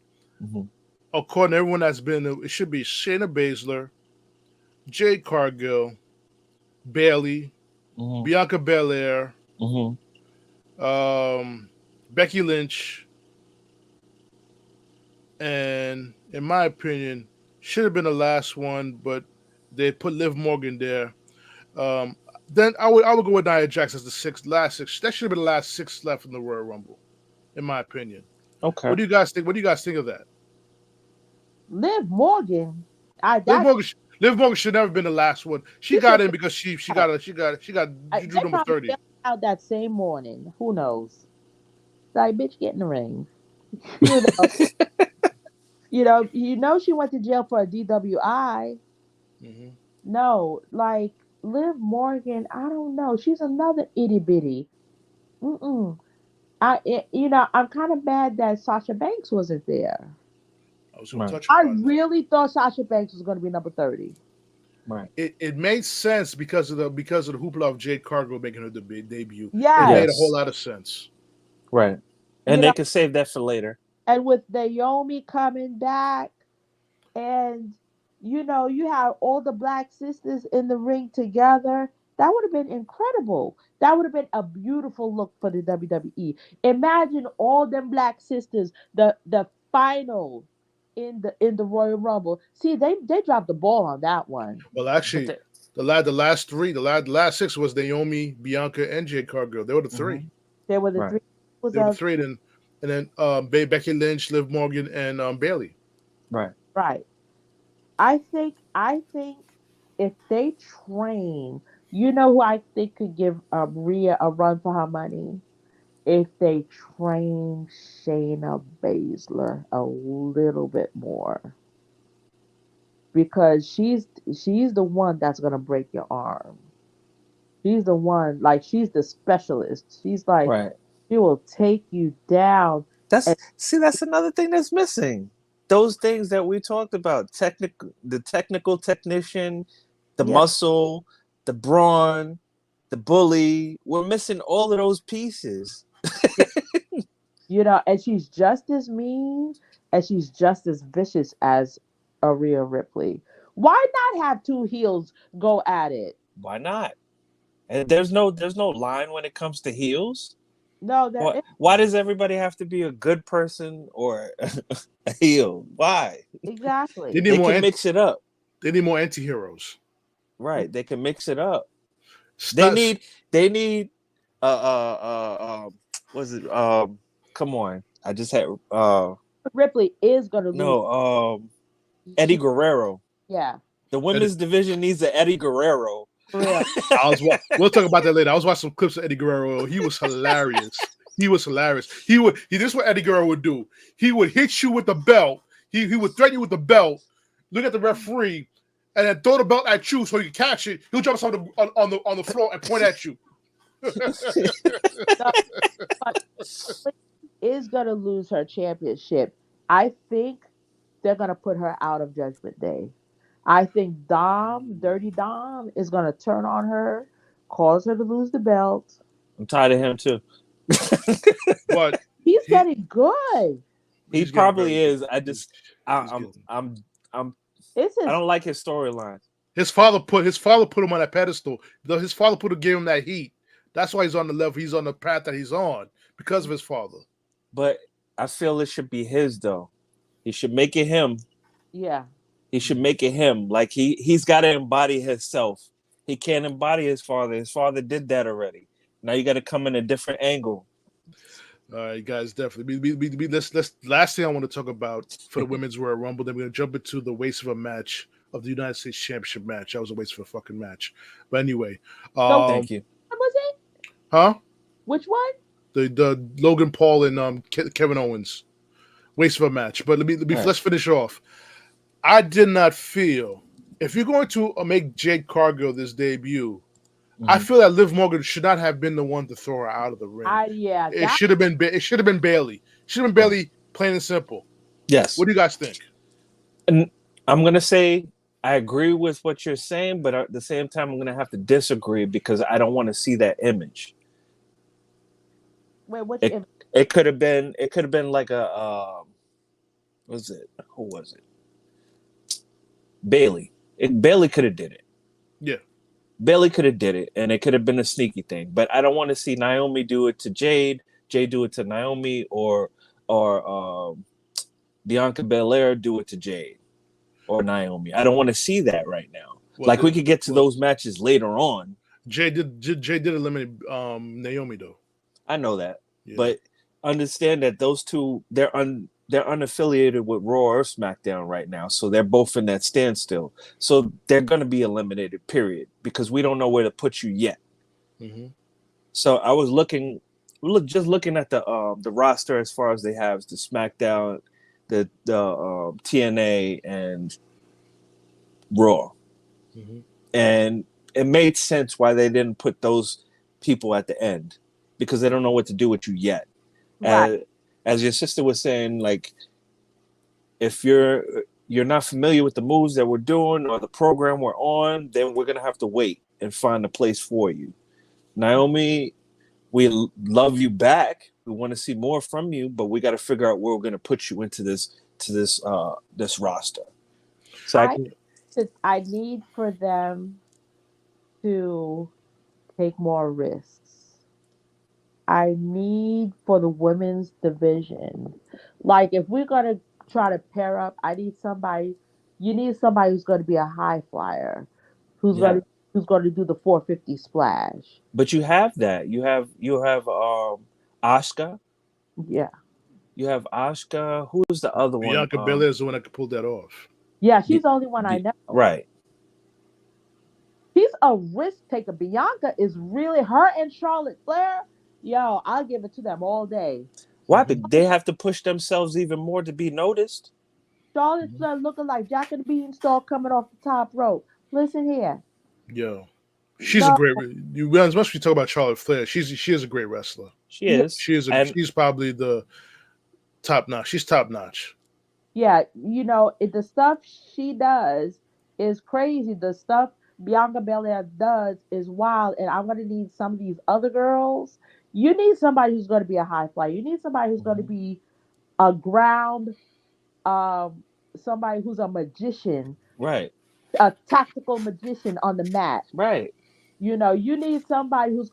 Speaker 1: according to everyone that's been, it should be Shayna Baszler, Jade Cargill, Bayley, Bianca Belair, Becky Lynch, and in my opinion, should have been the last one, but they put Liv Morgan there. Then I would go with Nia Jax as the last 6. That should have been the last 6 left in the Royal Rumble, in my opinion.
Speaker 3: Okay.
Speaker 1: What do you guys think? What do you guys think of that?
Speaker 2: Liv Morgan.
Speaker 1: Liv Morgan should never have been the last one. She got in because she drew number 30.
Speaker 2: Out that same morning. Who knows? Like, bitch, get in the ring. You know she went to jail for a DWI. No, like Liv Morgan, I don't know. She's another itty bitty. I'm kind of mad that Sasha Banks wasn't there. I really thought Sasha Banks was going to be number 30.
Speaker 3: Right.
Speaker 1: It made sense because of the hoopla of Jade Cargill making her debut.
Speaker 2: Yeah,
Speaker 1: it made a whole lot of sense.
Speaker 3: Right, and they could save that for later.
Speaker 2: And with Naomi coming back, and you have all the Black sisters in the ring together, that would have been incredible. That would have been a beautiful look for the WWE. Imagine all them Black sisters, the final in the Royal Rumble. See, they dropped the ball on that one.
Speaker 1: Well, actually, the last 6 was Naomi, Bianca, and Jade Cargill. They were the 3.
Speaker 2: They were the 3.
Speaker 1: They were the 3, and then Becky Lynch, Liv Morgan, and Bayley.
Speaker 3: Right.
Speaker 2: I think if they train, who I think could give Rhea a run for her money? If they train Shayna Baszler a little bit more. Because she's the one that's gonna break your arm. She's the one, like, she's the specialist. She's like, she will take you down.
Speaker 3: That's another thing that's missing. Those things that we talked about, the technical technician, the muscle, the brawn, the bully. We're missing all of those pieces.
Speaker 2: And she's just as mean and she's just as vicious as Rhea Ripley. Why not have 2 heels go at it?
Speaker 3: Why not? And there's no line when it comes to heels.
Speaker 2: No,
Speaker 3: why does everybody have to be a good person or a heel? Why?
Speaker 2: Exactly.
Speaker 3: They can mix it up.
Speaker 1: They need more anti-heroes.
Speaker 3: Right. They can mix it up. They need what's it? Come on. I just had
Speaker 2: Ripley is gonna lose.
Speaker 3: No, Eddie Guerrero.
Speaker 2: Yeah.
Speaker 3: The women's division needs an Eddie Guerrero.
Speaker 2: Yeah.
Speaker 1: We'll talk about that later. I was watching some clips of Eddie Guerrero. He was hilarious. This is what Eddie Guerrero would do. He would hit you with the belt. He would threaten you with the belt. Look at the referee, and then throw the belt at you so you can catch it. He'll jump on the floor and point at you.
Speaker 2: Is gonna lose her championship. I think they're gonna put her out of Judgment Day. I think Dirty Dom, is gonna turn on her, cause her to lose the belt.
Speaker 3: I'm tired of him too.
Speaker 1: But
Speaker 2: he's getting good.
Speaker 3: He probably is. I don't like his storyline.
Speaker 1: His father put him on that pedestal. His father gave him that heat. That's why he's on the level. He's on the path that he's on because of his father.
Speaker 3: But I feel it should be his though. He should make it him.
Speaker 2: Yeah.
Speaker 3: He should make it him. Like he's got to embody himself. He can't embody his father. His father did that already. Now you got to come in a different angle.
Speaker 1: All right, guys, definitely. Let's last thing I want to talk about for the women's Royal Rumble. Then we're gonna jump into the waste of a match of the United States Championship match. That was a waste of a fucking match. But anyway,
Speaker 3: Thank you.
Speaker 2: What was it?
Speaker 1: Huh?
Speaker 2: Which one?
Speaker 1: The Logan Paul and Kevin Owens waste of a match. But let's finish off. I did not feel if you're going to make Jade Cargill this debut. I feel that Liv Morgan should not have been the one to throw her out of the ring. It should have been Bayley. It should have been Bayley, plain and simple.
Speaker 3: Yes.
Speaker 1: What do you guys think?
Speaker 3: And I'm gonna say I agree with what you're saying, but at the same time, I'm gonna have to disagree because I don't want to see that image.
Speaker 2: Wait, what's image?
Speaker 3: It could have been like a what was it? Who was it? Bayley. Bayley could have did it.
Speaker 1: Yeah.
Speaker 3: Bayley could have did it, and it could have been a sneaky thing. But I don't want to see Naomi do it to Jade, Jade do it to Naomi, or Bianca Belair do it to Jade or Naomi. I don't want to see that right now. Well, we could get to those matches later on.
Speaker 1: Jade did eliminate Naomi though.
Speaker 3: I know that, but understand that those two they're unaffiliated with Raw or SmackDown right now, so they're both in that standstill. So they're going to be eliminated, period, because we don't know where to put you yet. Mm-hmm. So I was looking at the roster as far as they have the SmackDown, the TNA, and Raw, and it made sense why they didn't put those people at the end because they don't know what to do with you yet. Right. As your sister was saying, like, if you're not familiar with the moves that we're doing or the program we're on, then we're gonna have to wait and find a place for you. Naomi, we love you back. We want to see more from you, but we got to figure out where we're gonna put you into this roster. So
Speaker 2: I need for them to take more risks. I need for the women's division. Like, if we're going to try to pair up, you need somebody who's going to be a high flyer, who's going to do the 450 splash.
Speaker 3: But you have that. You have Asuka.
Speaker 2: Yeah.
Speaker 3: You have Asuka. Who's the other one?
Speaker 1: Bianca Belair is the one that could pull that off.
Speaker 2: Yeah, she's the only one I know.
Speaker 3: Right.
Speaker 2: She's a risk taker. Bianca is really her and Charlotte Flair. Yo, I'll give it to them all day.
Speaker 3: Why? They have to push themselves even more to be noticed.
Speaker 2: Charlotte Flair looking like Jack and the Beanstalk coming off the top rope. Listen here.
Speaker 1: Yo, she's a great. As much as we talk about Charlotte Flair, she is a great wrestler.
Speaker 3: She is.
Speaker 1: She's probably the top notch. She's top notch.
Speaker 2: Yeah, the stuff she does is crazy. The stuff Bianca Belair does is wild, and I'm going to need some of these other girls. You need somebody who's going to be a high flyer. You need somebody who's going to be a ground, somebody who's a magician,
Speaker 3: right?
Speaker 2: A tactical magician on the mat,
Speaker 3: right?
Speaker 2: You need somebody who's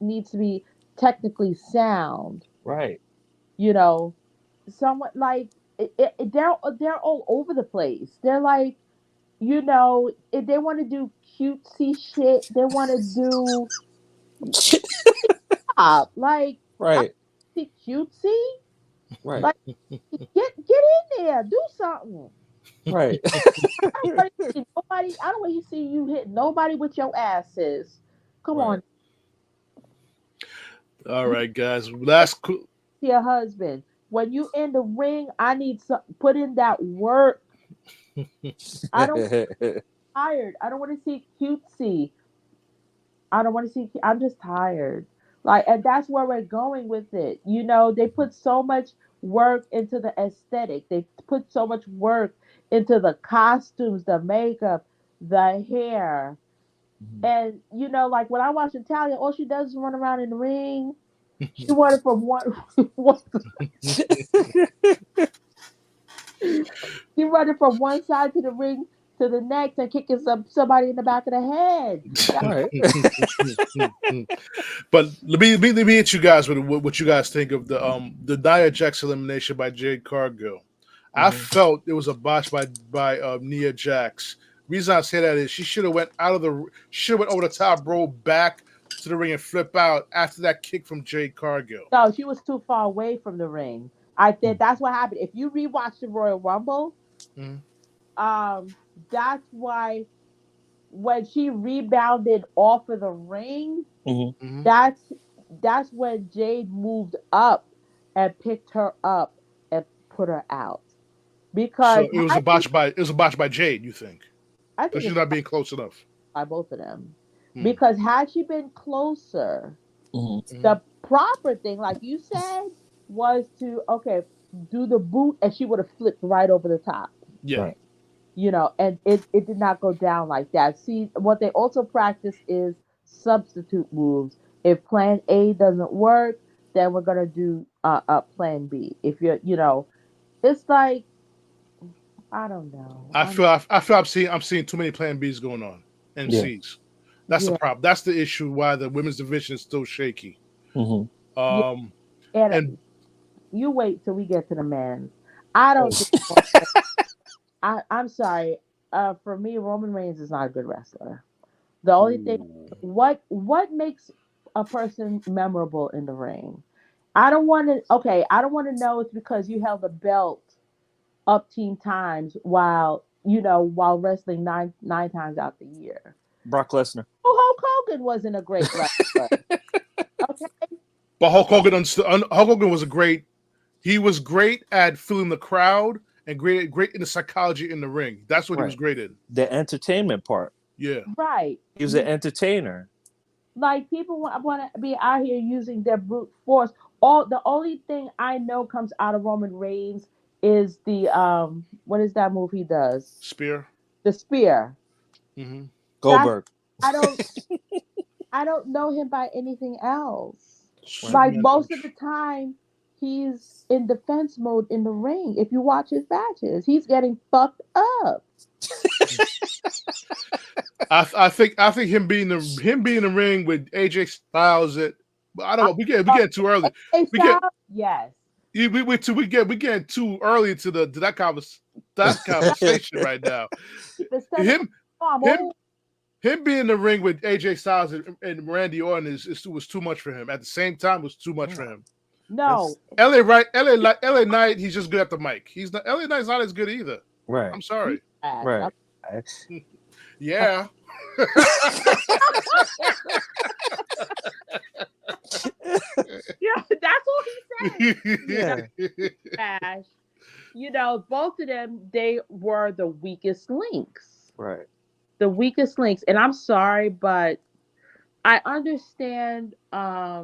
Speaker 2: needs to be technically sound,
Speaker 3: right?
Speaker 2: Someone like they're all over the place. They're like, if they want to do cutesy shit, they want to do. Like,
Speaker 3: right?
Speaker 2: Cutesy,
Speaker 3: right?
Speaker 2: Like, get in there, do something,
Speaker 3: right?
Speaker 2: I don't want to see you hit nobody with your asses. Come on.
Speaker 1: All right, guys. Last.
Speaker 2: Your husband, when you in the ring, I need put in that work. I don't tired. I don't want to see cutesy. I'm just tired. Like, and that's where we're going with it. They put so much work into the aesthetic. They put so much work into the costumes, the makeup, the hair. And, like when I watch Natalia, all she does is run around in the ring. She wanted from she running from one side to the ring to the next and kicking somebody in the back of the head.
Speaker 1: But let me hit you guys with what you guys think of the Nia Jax elimination by Jade Cargill. I felt it was a botch by Nia Jax. Reason I say that is she should have went over the top rope back to the ring and flip out after that kick from Jade Cargill.
Speaker 2: No, she was too far away from the ring. I think that's what happened. If you rewatch the Royal Rumble,
Speaker 1: Mhm.
Speaker 2: that's why when she rebounded off of the ring,
Speaker 1: Mhm.
Speaker 2: that's when Jade moved up and picked her up and put her out. Because
Speaker 1: So it was a botch by Jade. You think?
Speaker 2: I
Speaker 1: Because
Speaker 2: think
Speaker 1: she's
Speaker 2: it's
Speaker 1: not being close enough.
Speaker 2: by both of them.
Speaker 1: Hmm.
Speaker 2: Because had she been closer, the proper thing, like you said, was to do the boot, and she would have flipped right over the top.
Speaker 1: Yeah.
Speaker 3: Right.
Speaker 2: And it did not go down like that. See, what they also practice is substitute moves. If plan A doesn't work, then we're gonna do plan B. If it's like, I don't know.
Speaker 1: I feel I'm seeing too many Plan Bs going on and
Speaker 3: Yeah.
Speaker 1: Cs. That's the
Speaker 2: Yeah.
Speaker 1: problem. That's the issue why the women's division is still shaky.
Speaker 2: Yeah. And,
Speaker 1: And
Speaker 2: you wait till we get to the men. I don't think I'm sorry. For me, Roman Reigns is not a good wrestler. The only thing, what makes a person memorable in the ring? I don't want to. Okay, I don't want to know it's because you held the belt up teen times while wrestling nine times out the year.
Speaker 3: Brock Lesnar.
Speaker 2: Oh, Hulk Hogan wasn't a great wrestler. Okay,
Speaker 1: but Hulk Hogan was a great. He was great at feeling the crowd and great in the psychology in the ring. That's what he was great in.
Speaker 3: The entertainment part.
Speaker 1: Yeah.
Speaker 2: right.
Speaker 3: He was an entertainer.
Speaker 2: Like, people want to be out here using their brute force. The only thing I know comes out of Roman Reigns is the what is that move he does?
Speaker 1: Spear.
Speaker 2: The spear.
Speaker 1: Mm-hmm.
Speaker 3: Goldberg.
Speaker 2: I don't know him by anything else.
Speaker 1: Right.
Speaker 2: Like, most of the time, he's in defense mode in the ring. If you watch his matches, he's getting fucked up.
Speaker 1: I think him being in the ring with AJ Styles. I don't know. We get too early.
Speaker 2: Yes.
Speaker 1: We get too early to that conversation right now. Him being in the ring with AJ Styles and Randy Orton was too much for him. At the same time, it was too much for him.
Speaker 2: No.
Speaker 1: LA Knight, he's just good at the mic. LA Knight's not as good either.
Speaker 3: Right.
Speaker 1: I'm sorry.
Speaker 3: Right.
Speaker 1: Yeah.
Speaker 2: Yeah, that's what he said.
Speaker 3: Yeah.
Speaker 2: Both of them, they were the weakest links.
Speaker 3: Right.
Speaker 2: The weakest links. And I'm sorry, but I understand. I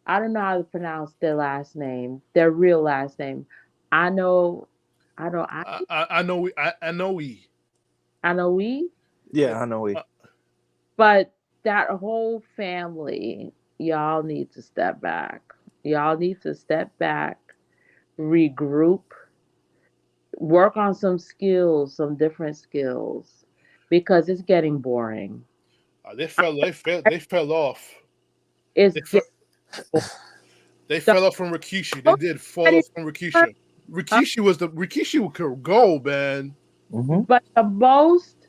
Speaker 2: don't know how to pronounce their last name, their real last name. I know we.
Speaker 3: Yeah, I know we.
Speaker 2: But that whole family, y'all need to step back. Y'all need to step back, regroup, work on some skills, some different skills, because it's getting boring.
Speaker 1: They fell off. They fell off from Rikishi. They did fall off from Rikishi. Rikishi could go, man.
Speaker 2: But the most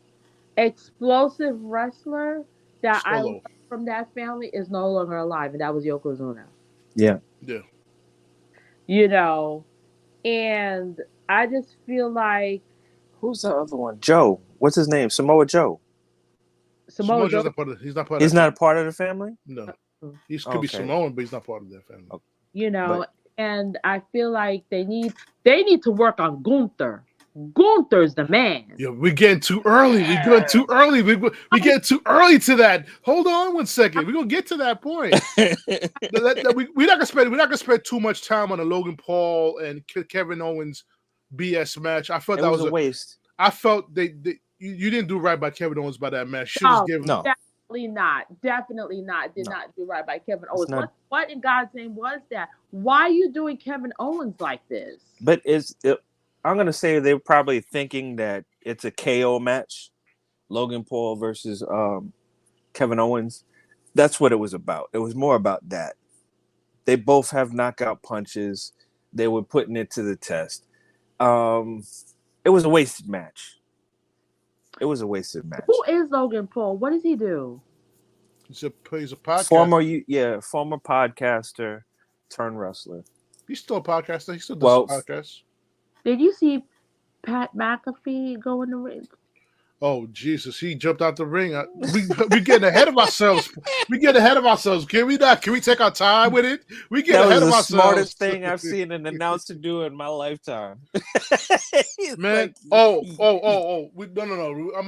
Speaker 2: explosive wrestler that I learned from that family is no longer alive, and that was Yokozuna.
Speaker 3: Yeah.
Speaker 2: And I just feel like,
Speaker 3: who's the other one? Joe. What's his name? Samoa Joe.
Speaker 2: Samoa Joe.
Speaker 1: He's not part.
Speaker 3: He's not a part of the family.
Speaker 1: No, he could be Samoan, but he's not part of that family.
Speaker 2: And I feel like they need to work on Gunther. Gunther's the man.
Speaker 1: Yeah, we're getting too early. We're getting too early. We get too early to that. Hold on 1 second. We're gonna get to that point. We're not gonna spend too much time on the Logan Paul and Kevin Owens BS match. I felt that was
Speaker 3: a waste.
Speaker 1: I felt you didn't do right by Kevin Owens by that match.
Speaker 2: Definitely not. Did not do right by Kevin Owens. What in God's name was that? Why are you doing Kevin Owens like this?
Speaker 3: But I'm gonna say they're probably thinking that it's a KO match, Logan Paul versus Kevin Owens. That's what it was about. It was more about that. They both have knockout punches. They were putting it to the test. It was a wasted match. It was a wasted match.
Speaker 2: Who is Logan Paul? What does he do?
Speaker 1: He's a podcast.
Speaker 3: Former podcaster turned wrestler.
Speaker 1: He's still a podcaster. He still does podcasts.
Speaker 2: Did you see Pat McAfee go in the ring?
Speaker 1: Oh Jesus! He jumped out the ring. We getting ahead of ourselves. We get ahead of ourselves. Can we not? Can we take our time with it? We get ahead of ourselves.
Speaker 3: That was the smartest thing I've seen an announcer do in my lifetime.
Speaker 1: Man,
Speaker 3: like,
Speaker 1: no. I'm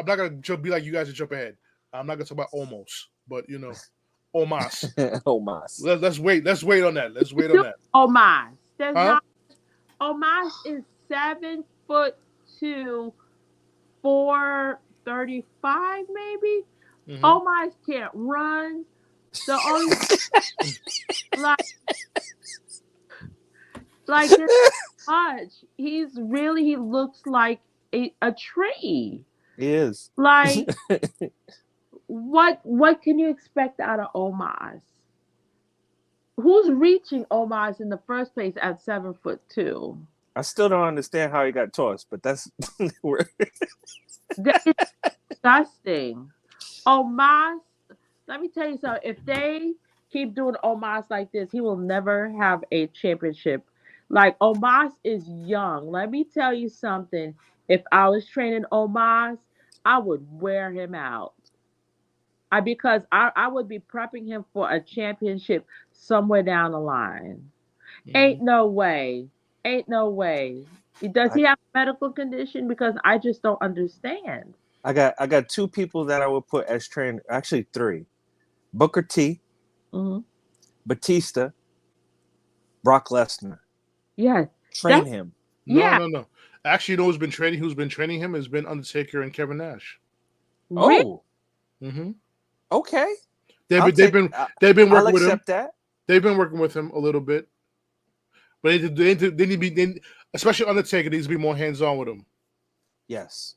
Speaker 1: not gonna be like you guys and jump ahead. I'm not gonna talk about almost, but almost.
Speaker 3: Almost.
Speaker 1: Let's wait. Let's wait on that. Let's wait on that.
Speaker 2: Almost. There's not. Almost is 7'2", 435 maybe.
Speaker 1: Mm-hmm.
Speaker 2: Almost can't run. The only like this much. He looks like a tree.
Speaker 3: He is.
Speaker 2: Like what can you expect out of Omos? Who's reaching Omos in the first place at 7'2"?
Speaker 3: I still don't understand how he got tossed, but that's
Speaker 2: that is disgusting. Omos, let me tell you something. If they keep doing Omos like this, he will never have a championship. Like, Omos is young. Let me tell you something. If I was training Omos, I would wear him out. Because I would be prepping him for a championship somewhere down the line. Mm-hmm. Ain't no way. Does he have a medical condition? Because I just don't understand.
Speaker 3: I got two people that I would put as trainers. Actually, three: Booker T, Batista, Brock Lesnar.
Speaker 2: Yeah,
Speaker 3: train him.
Speaker 1: No. Actually, who's been training him has been Undertaker and Kevin Nash.
Speaker 3: Oh.
Speaker 1: Mm-hmm.
Speaker 3: Okay.
Speaker 1: They've been working
Speaker 3: I'll
Speaker 1: with him.
Speaker 3: Accept that.
Speaker 1: They've been working with him a little bit, but they need to be, especially Undertaker needs to be more hands on with him.
Speaker 3: Yes.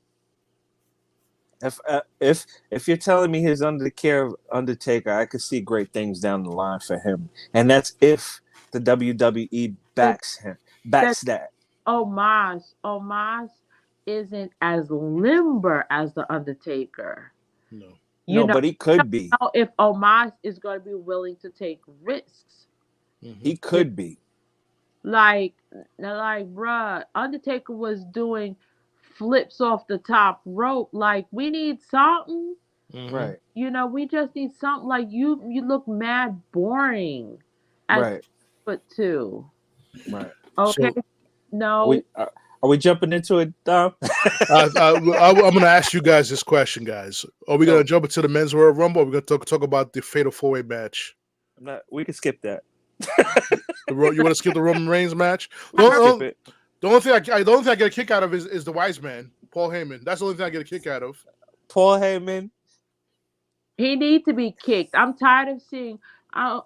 Speaker 3: If you're telling me he's under the care of Undertaker, I could see great things down the line for him, and that's if the WWE backs that.
Speaker 2: Omos isn't as limber as the Undertaker.
Speaker 3: No. But he could be.
Speaker 2: If Omos is going to be willing to take risks.
Speaker 3: Mm-hmm. He could be.
Speaker 2: Like, bruh, Undertaker was doing flips off the top rope. Like, we need something.
Speaker 1: Mm-hmm.
Speaker 3: Right.
Speaker 2: We just need something. Like, you look mad boring. At 7'2".
Speaker 3: Right.
Speaker 2: Okay.
Speaker 1: So,
Speaker 2: no.
Speaker 3: Are we jumping into it, Dom?
Speaker 1: I'm going to ask you guys this question, guys. Are we going to jump into the men's Royal Rumble? Or are we going to talk about the Fatal 4-Way match?
Speaker 3: We can skip that.
Speaker 1: You want to skip the Roman Reigns match? The only thing I get a kick out of is the wise man, Paul Heyman. That's the only thing I get a kick out of.
Speaker 3: Paul Heyman.
Speaker 2: He needs to be kicked. I'm tired of seeing Paul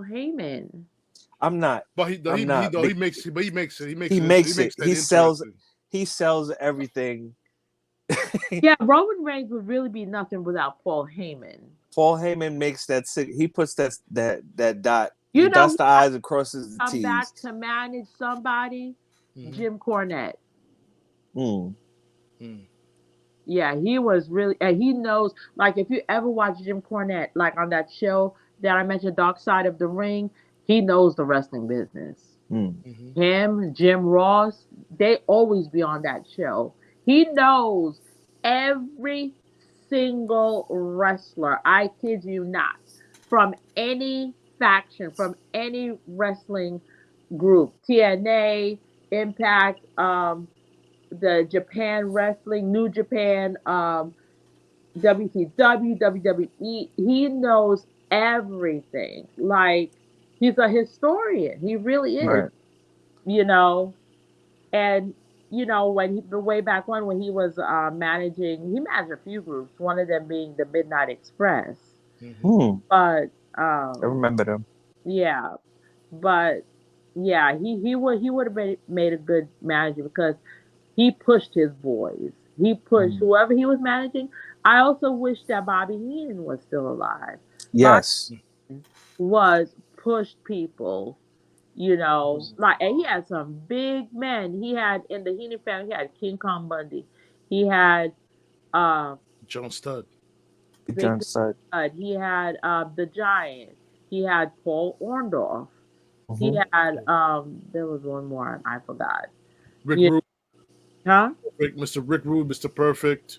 Speaker 2: Heyman.
Speaker 3: I'm not.
Speaker 1: But he makes it.
Speaker 3: He sells everything.
Speaker 2: Yeah, Roman Reigns would really be nothing without Paul Heyman.
Speaker 3: Paul Heyman makes that. He puts that dot. He dots the I's and crosses the T's.
Speaker 2: Come back to manage somebody. Jim Cornette. Yeah, he was really, and he knows. Like, if you ever watch Jim Cornette, like on that show that I mentioned, Dark Side of the Ring. He knows the wrestling business.
Speaker 1: Mm-hmm.
Speaker 2: Him, Jim Ross, they always be on that show. He knows every single wrestler, I kid you not, from any faction, from any wrestling group, TNA, Impact, the Japan Wrestling, New Japan, WCW, WWE. He knows everything. Like, he's a historian. He really is.
Speaker 3: Right.
Speaker 2: And way back when he was managing, he managed a few groups. One of them being the Midnight Express.
Speaker 1: Mm-hmm.
Speaker 2: But
Speaker 3: I remember them.
Speaker 2: Yeah, but yeah, he would have made a good manager because he pushed his boys. He pushed whoever he was managing. I also wish that Bobby Heenan was still alive.
Speaker 3: Yes,
Speaker 2: Bobby was pushed people, You know, like, and he had some big men. He had in the Heenan family. He had King Kong Bundy. He had uh
Speaker 1: John Studd.
Speaker 2: Big
Speaker 3: John Side.
Speaker 2: Stud. He had the Giant. He had Paul Orndorff. He
Speaker 3: Mhm.
Speaker 2: had there was one more and I forgot.
Speaker 1: Rick
Speaker 2: Yeah,
Speaker 1: Rude,
Speaker 2: huh?
Speaker 1: Mr. Rick Rude, Mr. Perfect.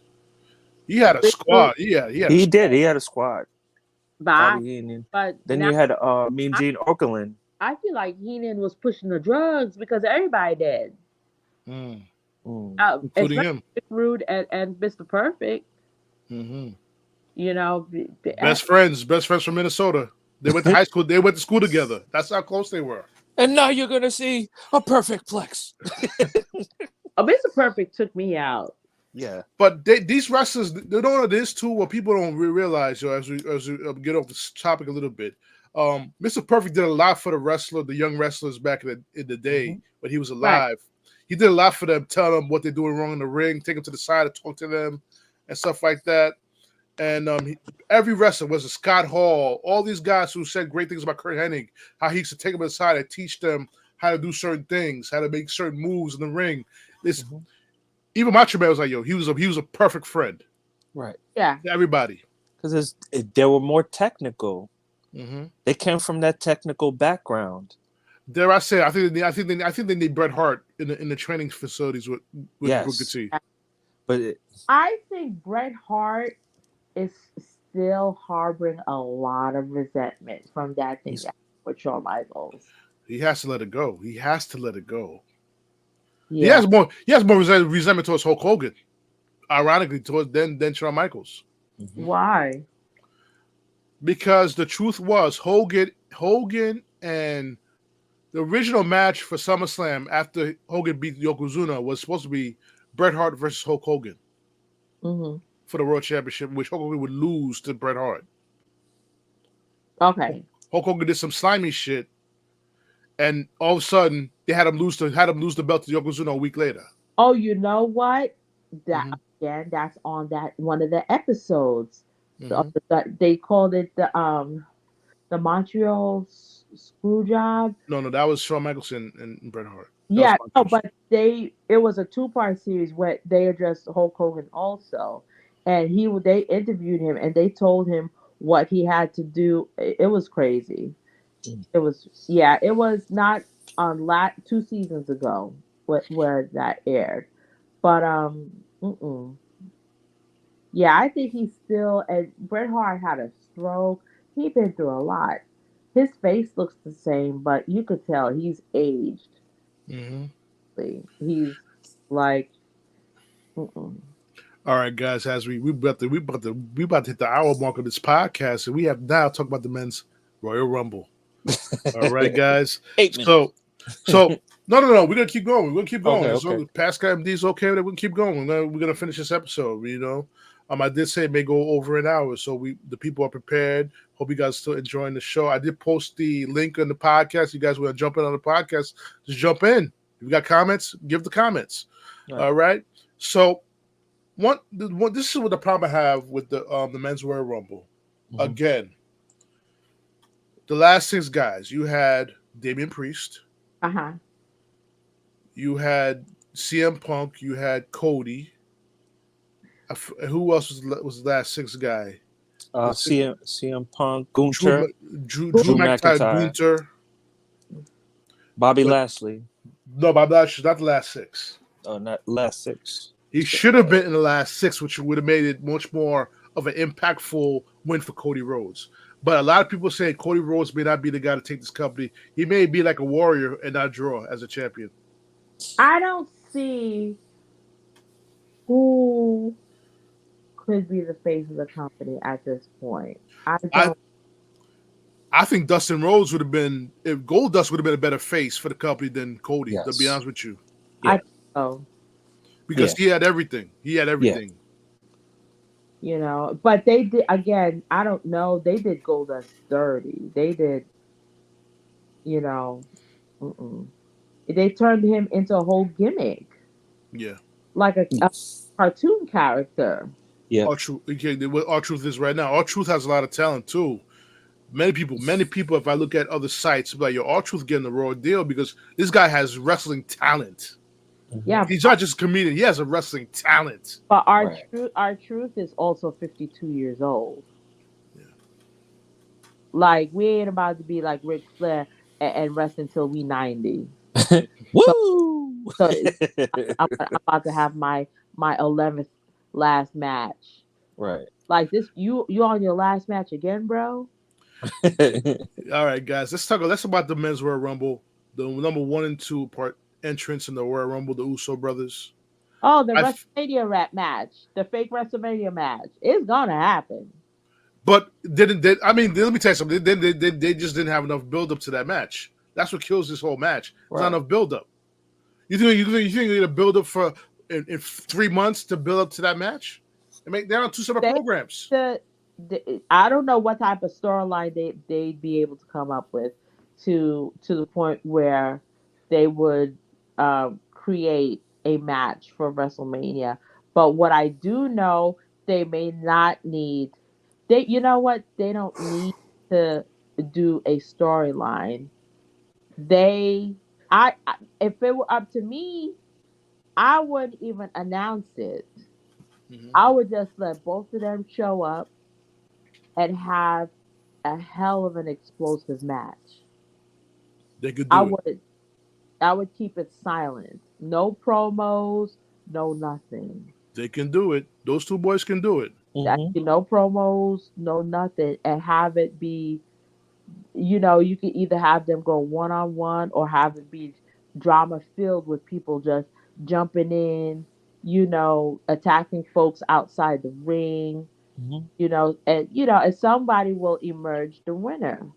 Speaker 1: He had a
Speaker 2: Rick Rude,
Speaker 1: squad. He had a
Speaker 3: He
Speaker 1: squad.
Speaker 3: did. He had a squad.
Speaker 2: Bye.
Speaker 3: Bobby Heenan.
Speaker 2: But
Speaker 3: Then
Speaker 2: now
Speaker 3: you had Mean
Speaker 2: I,
Speaker 3: Gene Okerlund.
Speaker 2: I feel like Heenan was pushing the drugs because everybody did.
Speaker 1: Mm,
Speaker 3: Mm.
Speaker 1: including
Speaker 2: Especially
Speaker 1: him.
Speaker 2: Rick Rude and Mr. Perfect.
Speaker 1: Hmm.
Speaker 2: You know,
Speaker 1: Best friends from Minnesota. They went to high school. They went to school together. That's how close they were.
Speaker 3: And now you're gonna see a perfect plex.
Speaker 2: Mr. Perfect took me out.
Speaker 3: Yeah.
Speaker 1: But these wrestlers, they know this too. What people don't realize, as we get off this topic a little bit. Mr. Perfect did a lot for the young wrestlers back in the day when he was
Speaker 2: Right.
Speaker 1: alive. He did a lot for them, tell them what they're doing wrong in the ring, take them to the side and talk to them, and stuff like that. And every wrestler, was it Scott Hall, all these guys who said great things about Kurt Hennig, how he used to take them aside and teach them how to do certain things, how to make certain moves in the ring. This even Macho Man was like, yo, he was a perfect friend.
Speaker 3: Right.
Speaker 2: Yeah.
Speaker 1: To everybody.
Speaker 3: Because they were more technical.
Speaker 1: Mm-hmm.
Speaker 3: They came from that technical background.
Speaker 1: Dare I say, I think they need Bret Hart in the training facilities with
Speaker 3: Yes.
Speaker 1: Booker T.
Speaker 3: But
Speaker 2: I think Bret Hart is still harboring a lot of resentment from that thing with Shawn Michaels.
Speaker 1: He has to let it go. He has to let it go.
Speaker 2: Yeah.
Speaker 1: He has more resentment towards Hulk Hogan. Ironically, towards than Shawn Michaels.
Speaker 2: Why?
Speaker 1: Because the truth was Hogan and the original match for SummerSlam after Hogan beat Yokozuna was supposed to be Bret Hart versus Hulk Hogan for the World Championship, which Hulk Hogan would lose to Bret Hart.
Speaker 2: Okay.
Speaker 1: Hulk Hogan did some slimy shit, and all of a sudden they had him lose the belt to Yokozuna a week later.
Speaker 2: Oh, you know what? That again, that's on that one of the episodes. They called it the Montreal screw job.
Speaker 1: No, that was Shawn Michaels and Bret Hart.
Speaker 2: Yeah, no, but it was a 2-part series where they addressed Hulk Hogan also, and they interviewed him and they told him what he had to do. It was crazy. It was not on 2 seasons ago where that aired, but yeah, I think he's still. And Bret Hart had a stroke. He's been through a lot. His face looks the same, but you could tell he's aged. He's like,
Speaker 1: all right, guys. As we about to hit the hour mark of this podcast, and we have now talked about the men's Royal Rumble. All right, guys.
Speaker 3: 8 minutes.
Speaker 1: So no. We're gonna keep going. We're gonna keep going.
Speaker 3: Okay.
Speaker 1: So Pascale MD is okay with it. We're gonna keep going. We're gonna finish this episode. You know, I did say it may go over an hour, so the people are prepared. Hope you guys are still enjoying the show. I did post the link on the podcast. You guys want to jump in on the podcast? Just jump in. If you got comments, give the comments.
Speaker 3: Right.
Speaker 1: All right. So this is what the problem I have with the men's Royal Rumble. Again, the last 6 guys, you had Damian Priest. You had CM Punk. You had Cody. Who else was the last 6 guy?
Speaker 3: CM Punk, Gunther,
Speaker 1: Drew McIntyre, Gunther,
Speaker 3: Bobby Lashley.
Speaker 1: No, Bobby Lashley's not the last 6.
Speaker 3: Oh, not last 6.
Speaker 1: He should have been in the last 6, which would have made it much more of an impactful win for Cody Rhodes. But a lot of people say Cody Rhodes may not be the guy to take this company. He may be like a warrior and not draw as a champion.
Speaker 2: I don't see who could be the face of the company at this point. I
Speaker 1: think Dustin Rhodes would have been, if Goldust would have been a better face for the company than Cody, to be honest with you.
Speaker 3: Yeah.
Speaker 2: I think so.
Speaker 1: Because he had everything.
Speaker 2: You know, but they did, again, I don't know. They did Goldust dirty. They did, you know, they turned him into a whole gimmick.
Speaker 1: Yeah.
Speaker 2: Like a cartoon character.
Speaker 3: Yeah.
Speaker 1: R-Truth is right now. R-Truth has a lot of talent too. Many people, if I look at other sites, be like, yo, R-Truth getting the raw deal because this guy has wrestling talent.
Speaker 2: Yeah,
Speaker 1: He's not just a comedian; he has a wrestling talent.
Speaker 2: but
Speaker 3: Right.
Speaker 2: our truth is also 52 years old.
Speaker 1: Yeah.
Speaker 2: Like we ain't about to be like Ric Flair and rest until we 90. So
Speaker 3: Woo!
Speaker 2: I'm about to have my 11th last match.
Speaker 3: Right.
Speaker 2: Like this, you on your last match again, bro?
Speaker 1: All right, guys, let's talk. Let's about the men's Royal Rumble, the number 1 and 2 part entrance in the Royal Rumble, the Uso brothers.
Speaker 2: Oh, the
Speaker 1: I,
Speaker 2: WrestleMania rap match, the fake WrestleMania match, it's gonna happen.
Speaker 1: but didn't they, I mean, let me tell you something. They just didn't have enough build up to that match. That's what kills this whole match. There's not
Speaker 3: Right.
Speaker 1: enough build up. You think you need a build up for in 3 months to build up to that match? They're on 2 separate
Speaker 2: They
Speaker 1: programs.
Speaker 2: I don't know what type of storyline they'd be able to come up with to the point where they would create a match for WrestleMania. But what I do know, they may not need. They you know what they don't need to do a storyline. They if it were up to me, I wouldn't even announce it.
Speaker 1: Mhm.
Speaker 2: I would just let both of them show up and have a hell of an explosive match.
Speaker 1: They could
Speaker 2: I
Speaker 1: do it.
Speaker 2: would I would keep it silent. No promos, no nothing.
Speaker 1: They can do it. Those 2 boys can do it.
Speaker 2: That
Speaker 3: Hmm.
Speaker 2: no promos, no nothing, and have it be. You can either have them go one on one or have it be drama filled with people just jumping in, attacking folks outside the ring,
Speaker 3: Hmm.
Speaker 2: and somebody will emerge the winner.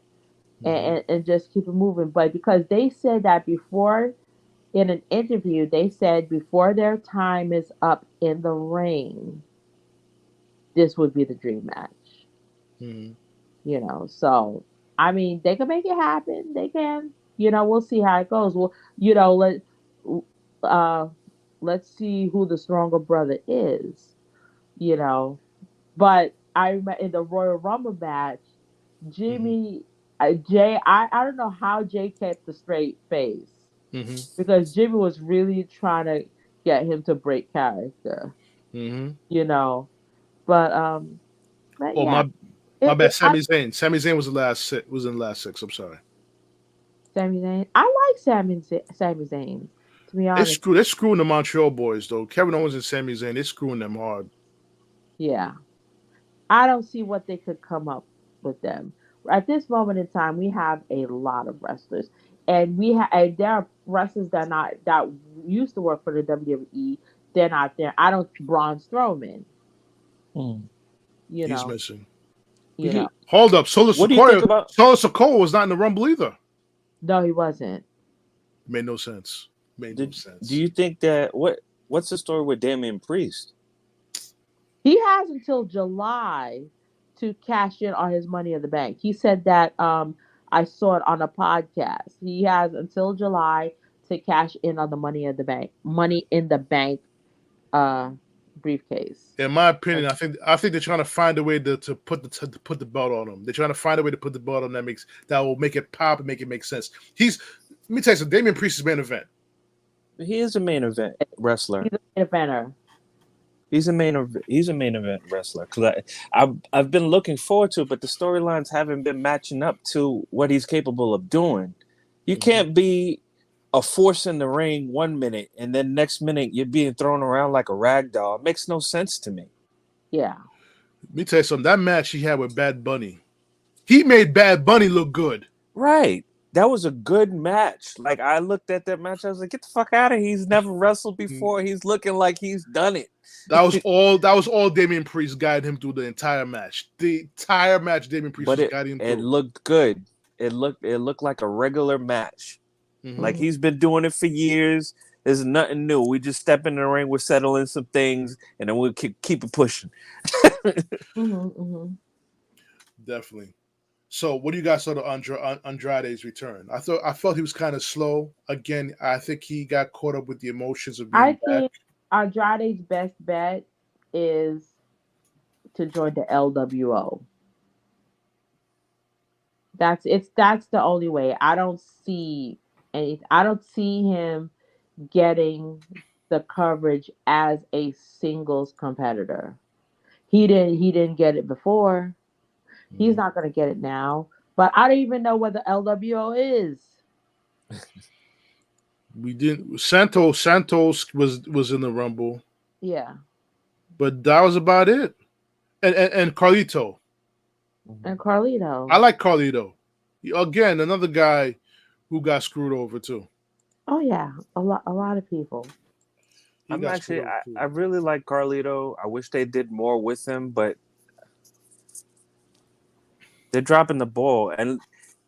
Speaker 1: Mhm.
Speaker 2: And just keep it moving. But because they said that before in an interview, they said before their time is up in the ring, this would be the dream match.
Speaker 1: Mhm.
Speaker 2: So I mean, they can make it happen. They can. We'll see how it goes. Well, uh, let's see who the stronger brother is. You know, but I remember in the Royal Rumble match,
Speaker 1: Mhm.
Speaker 2: Jimmy, Jay, I don't know how Jay kept the straight face
Speaker 1: Mhm.
Speaker 2: because Jimmy was really trying to get him to break character,
Speaker 1: Mhm.
Speaker 2: you know. But um, but
Speaker 1: Oh
Speaker 2: yeah,
Speaker 1: my
Speaker 2: it,
Speaker 1: bad.
Speaker 2: it I,
Speaker 1: Sami Zayn. Sami Zayn was the last six. Was in the last 6. I'm sorry.
Speaker 2: Sami Zayn. I like Sami Zayn. To be
Speaker 1: They
Speaker 2: honest,
Speaker 1: screw. They're screwing the Montreal boys though. Kevin Owens and Sami Zayn. They're screwing them hard.
Speaker 2: yeah, I don't see what they could come up with them. At this moment in time, we have a lot of wrestlers, and there are wrestlers that used to work for the WWE. They're not there. I don't Braun Strowman.
Speaker 3: Mm.
Speaker 2: You
Speaker 1: He's
Speaker 2: know,
Speaker 1: missing.
Speaker 2: you know.
Speaker 1: Hold up.
Speaker 3: What do you think about?
Speaker 1: Solo Sikoa was not in the Rumble either.
Speaker 2: No, he wasn't.
Speaker 1: Made no sense. Made no
Speaker 3: Do
Speaker 1: sense.
Speaker 3: you think that what's the story with Damian Priest?
Speaker 2: He has until July to cash in on his Money in the Bank. He said that I saw it on a podcast. He has until July to cash in on the Money in the Bank uh briefcase.
Speaker 1: In my opinion, I think they're trying to find a way to put the belt on him. They're trying to find a way to put the belt on that will make it pop and make it make sense. Let me tell you something. Damian Priest is main event.
Speaker 3: He is a main event wrestler.
Speaker 2: He's a main eventer.
Speaker 3: He's a main event wrestler. Cause I've been looking forward to it, but the storylines haven't been matching up to what he's capable of doing. You
Speaker 1: Mhm.
Speaker 3: can't be a force in the ring 1 minute and then next minute you're being thrown around like a rag doll. It makes no sense to me.
Speaker 2: Yeah.
Speaker 1: Let me tell you something. That match he had with Bad Bunny, he made Bad Bunny look good.
Speaker 3: Right. That was a good match. Like I looked at that match, I was like, get the fuck out of here. He's never wrestled before. He's looking like he's done it.
Speaker 1: That was all Damian Priest guided him through the entire match. The entire match Damian Priest
Speaker 3: But
Speaker 1: was
Speaker 3: it
Speaker 1: guiding him
Speaker 3: it
Speaker 1: through.
Speaker 3: looked good. It looked like a regular match.
Speaker 1: Hmm
Speaker 3: Like
Speaker 2: Hmm.
Speaker 3: he's been doing it for years. There's nothing new. We just step in the ring, we're settling some things, and then we'll keep it pushing.
Speaker 2: Hmm. Hmm.
Speaker 1: Definitely. So, what do you guys thought of Andrade's return? I felt he was kind of slow. Again, I think he got caught up with the emotions of
Speaker 2: I
Speaker 1: being back.
Speaker 2: think Andrade's best bet is to join the LWO. That's the only way. I don't see I don't see him getting the coverage as a singles competitor. He didn't get it before. He's not going to get it now. But I don't even know what the LWO is.
Speaker 1: We didn't. Santos was in the Rumble,
Speaker 2: Yeah.
Speaker 1: but that was about it. And Carlito.
Speaker 2: And Carlito.
Speaker 1: I like Carlito. Again, another guy who got screwed over too.
Speaker 2: Oh yeah, a lot of people.
Speaker 1: He got screwed over too.
Speaker 3: I really like Carlito. I wish they did more with him, but they're dropping the ball. And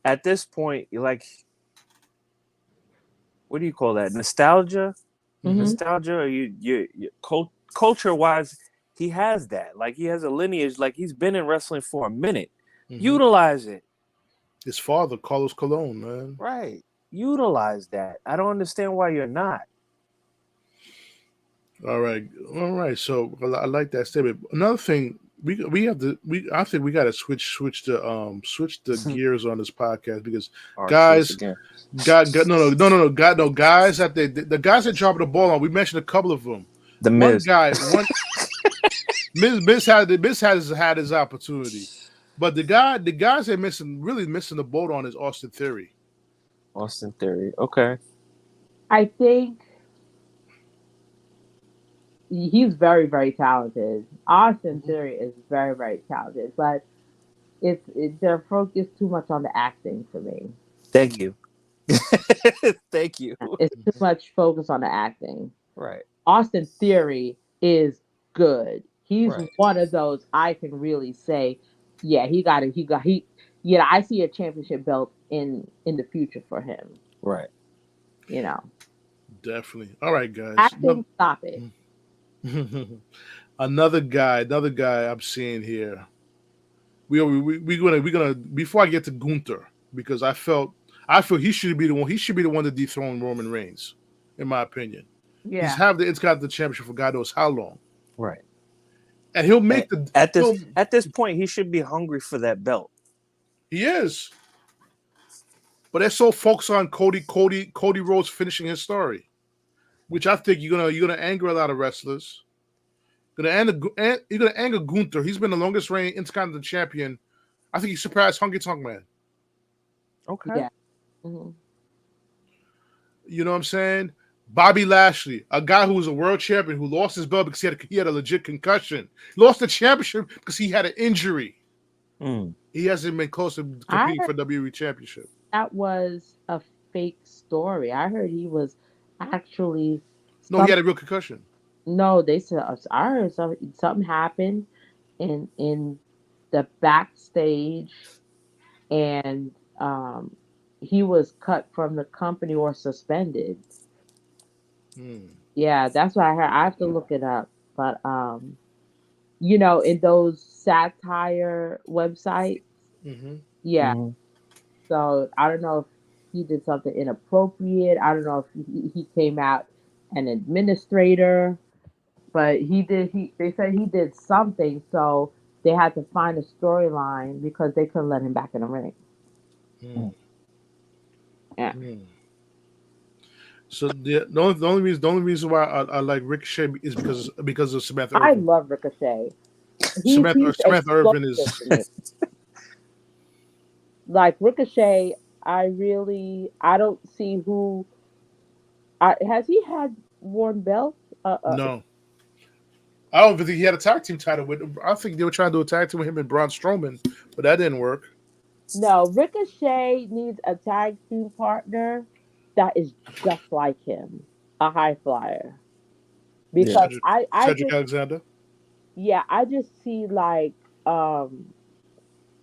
Speaker 3: at this point, like, what do you call that? Nostalgia?
Speaker 2: Mhm.
Speaker 3: Nostalgia? Or you culture wise, he has that. Like, he has a lineage. Like, he's been in wrestling for a minute. Utilize it.
Speaker 1: His father, Carlos Colon, man.
Speaker 3: Right. Utilize that. I don't understand why you're not.
Speaker 1: All right. So I like that statement. Another thing, I think we got to switch the gears on this podcast because guys, guys that the guys that dropping the ball on. We mentioned a couple of them.
Speaker 3: The Miz.
Speaker 1: Miz has had his opportunity, but the guys that really missing the boat on is Austin Theory.
Speaker 3: Austin Theory. Okay.
Speaker 2: I think he's very, very talented. Austin Theory is very, very talented, but they're focused too much on the acting for me.
Speaker 3: Thank you. Thank you.
Speaker 2: It's too much focus on the acting.
Speaker 3: Right.
Speaker 2: Austin Theory is good. He's one of those I can really say, yeah, I see a championship belt in the future for him.
Speaker 3: Right.
Speaker 2: You know.
Speaker 1: Definitely. All right, guys.
Speaker 2: Acting, stop it.
Speaker 1: Another guy I'm seeing here. We're gonna before I get to Gunther, because I feel he should be the one. He should be the one to dethrone Roman Reigns, in my opinion.
Speaker 2: Yeah.
Speaker 1: It's got the championship for God knows how long.
Speaker 3: Right.
Speaker 1: And he'll make
Speaker 3: at this point he should be hungry for that belt.
Speaker 1: He is. But they're so focused on Cody Rhodes finishing his story, which I think you're gonna anger a lot of wrestlers. You're gonna anger Gunther. He's been the longest reigning Intercontinental Champion. I think he surpassed Honky Tonk Man.
Speaker 3: Okay.
Speaker 2: Yeah. Mm-hmm.
Speaker 1: You know what I'm saying? Bobby Lashley, a guy who was a world champion who lost his belt because he had a legit concussion. Lost the championship because he had an injury. He hasn't been close to competing for WWE Championship.
Speaker 2: That was a fake story. I heard he was actually.
Speaker 1: No, he had a real concussion.
Speaker 2: No, they said I heard something happened in the backstage, and he was cut from the company or suspended. Yeah, that's what I heard. I have to look it up, but in those satire websites, yeah. So I don't know if he did something inappropriate. I don't know if he came out an administrator, but they said he did something, so they had to find a storyline because they couldn't let him back in the ring. Yeah.
Speaker 1: So the only reason why I like Ricochet is because of Samantha Irvin.
Speaker 2: I love Ricochet.
Speaker 1: Samantha Irvin is
Speaker 2: like Ricochet. I don't see who. Has he had worn belts?
Speaker 1: No. I don't think he had a tag team title with. I think they were trying to do a tag team with him and Braun Strowman, but that didn't work.
Speaker 2: No, Ricochet needs a tag team partner that is just like him, a high flyer. Because
Speaker 1: Cedric Alexander.
Speaker 2: Yeah, I just see like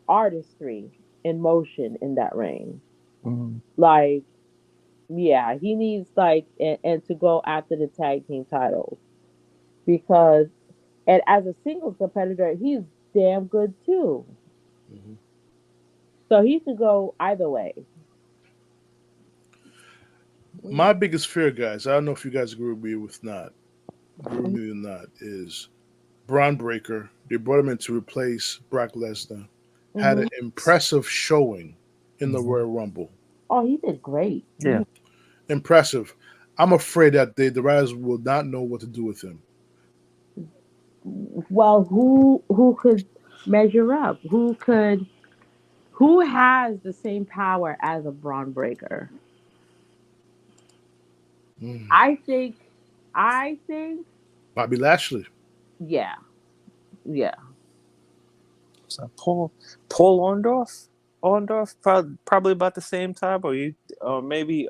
Speaker 2: artistry in motion in that ring. Like, yeah, he needs and to go after the tag team titles because, and as a singles competitor, he's damn good too. So he could go either way.
Speaker 1: My biggest fear, guys, I don't know if you guys agree with me or not, is Braun Breaker. They brought him in to replace Brock Lesnar. Had an impressive showing in the Royal Rumble.
Speaker 2: Oh, he did great.
Speaker 3: Yeah.
Speaker 1: Impressive. I'm afraid that the writers will not know what to do with him.
Speaker 2: Well, who could measure up? Who has the same power as a Braun Breaker?
Speaker 1: Mm.
Speaker 2: I think,
Speaker 1: Bobby Lashley.
Speaker 2: yeah, yeah.
Speaker 3: So Paul Orndorff, probably about the same time, or maybe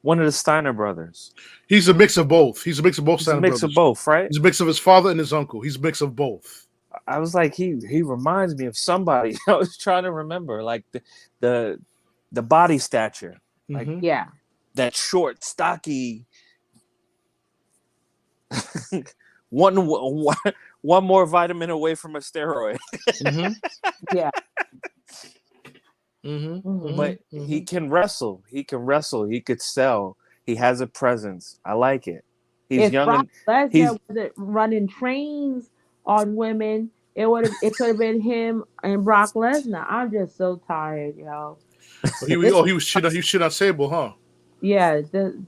Speaker 3: one of the Steiner brothers.
Speaker 1: He's a mix of both. He's a mix of both.
Speaker 3: He's a mix of both, right?
Speaker 1: He's a mix of his father and his uncle. He's a mix of both.
Speaker 3: I was like, he reminds me of somebody. I was trying to remember, like the body stature, like
Speaker 2: Yeah.
Speaker 3: that short, stocky. one more vitamin away from a steroid.
Speaker 2: Yeah.
Speaker 3: But he can wrestle. He could sell. He has a presence. I like it. He's
Speaker 2: If
Speaker 3: young.
Speaker 2: Brock
Speaker 3: and
Speaker 2: Lesnar wasn't running trains on women, it could have been him and Brock Lesnar. I'm just so tired, yo.
Speaker 1: He was shit on Sable, huh?
Speaker 2: Yeah,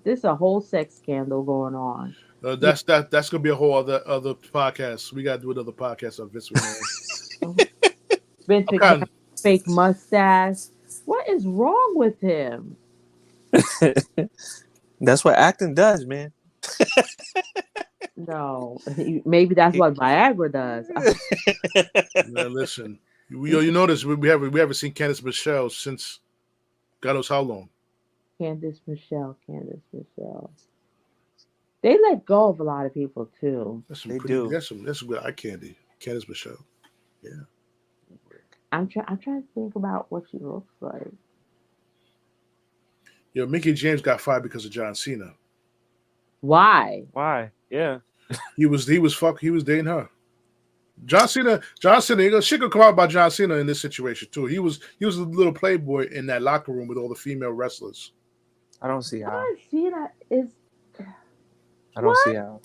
Speaker 2: this a whole sex scandal going on.
Speaker 1: That's gonna be a whole other podcast. We gotta do another podcast on Vince McMahon.
Speaker 2: Vince McMahon, fake mustache. What is wrong with him?
Speaker 3: That's what acting does, man.
Speaker 2: No, maybe that's what Viagra does.
Speaker 1: Now, listen, you notice we haven't seen Candice Michelle since God knows how long.
Speaker 2: Candice Michelle. They let go of a lot of people too.
Speaker 1: That's some good eye candy. Candice Michelle. Yeah.
Speaker 2: I'm trying to think about what she looks like.
Speaker 1: Yo, Mickey James got fired because of John Cena.
Speaker 2: Why?
Speaker 3: Yeah.
Speaker 1: He was dating her. John Cena, she could come out about John Cena in this situation too. He was a little playboy in that locker room with all the female wrestlers.
Speaker 3: I don't see how.
Speaker 2: John Cena is.
Speaker 3: I don't see how.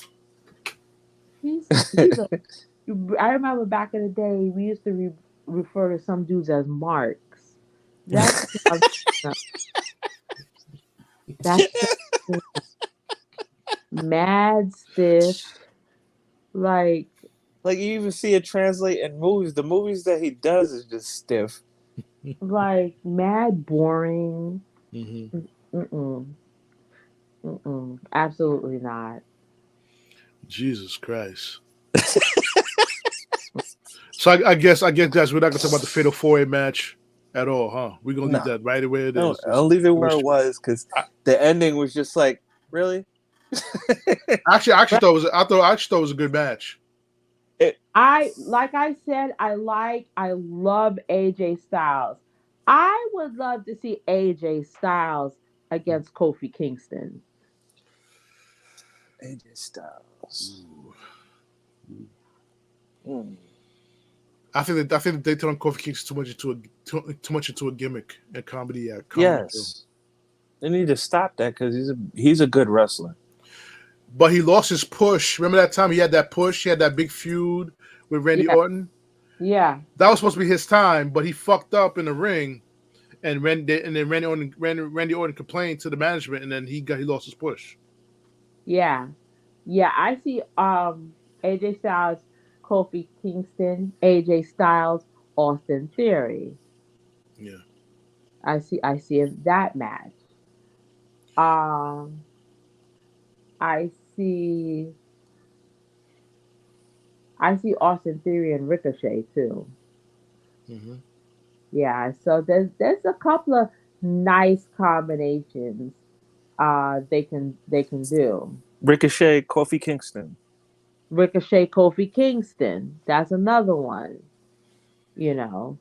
Speaker 2: I remember back in the day, we used to refer to some dudes as marks. That's mad stiff. Like
Speaker 3: you even see it translate in movies. The movies that he does is just stiff.
Speaker 2: Like mad boring. Absolutely not.
Speaker 1: Jesus Christ. So I guess, guys, we're not gonna talk about the Fatal 4-Way match at all, huh? We're gonna leave that right where it is.
Speaker 3: I'll leave it where it was because the ending was just like, really.
Speaker 1: I actually thought it was a good match.
Speaker 2: I love AJ Styles. I would love to see AJ Styles against Kofi Kingston.
Speaker 3: AJ Styles.
Speaker 1: I think they turned Kofi Kingston too much into a gimmick and comedy.
Speaker 3: Yes, they need to stop that because he's a good wrestler.
Speaker 1: But he lost his push. Remember that time he had that push? He had that big feud with Randy Orton.
Speaker 2: Yeah,
Speaker 1: that was supposed to be his time, but he fucked up in the ring, and Randy Orton complained to the management, and then he lost his push.
Speaker 2: Yeah. I see AJ Styles, Kofi Kingston, AJ Styles, Austin Theory.
Speaker 1: Yeah.
Speaker 2: I see that match. I see Austin Theory and Ricochet too. Yeah, so there's a couple of nice combinations they can do.
Speaker 3: Ricochet, Kofi Kingston.
Speaker 2: Ricochet, Kofi Kingston. That's another one. You know.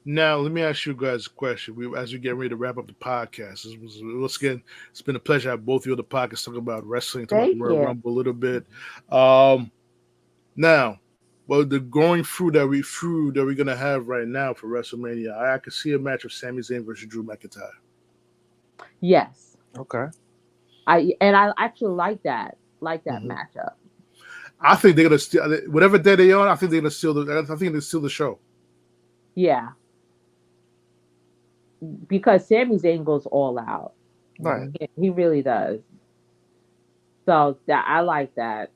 Speaker 1: Now, let me ask you guys a question. As we get ready to wrap up the podcast, it's been a pleasure to have both of you on the podcast talking about wrestling, talking about Royal Rumble a little bit. Now, the growing fruit that we're gonna have right now for WrestleMania, I can see a match of Sami Zayn versus Drew McIntyre.
Speaker 2: Yes.
Speaker 3: Okay.
Speaker 2: I actually like that matchup.
Speaker 1: I think they're gonna steal whatever day they on. I think they're gonna steal the show.
Speaker 2: Yeah. because Sami Zayn goes all out.
Speaker 3: Right.
Speaker 2: He really does. So that I like that.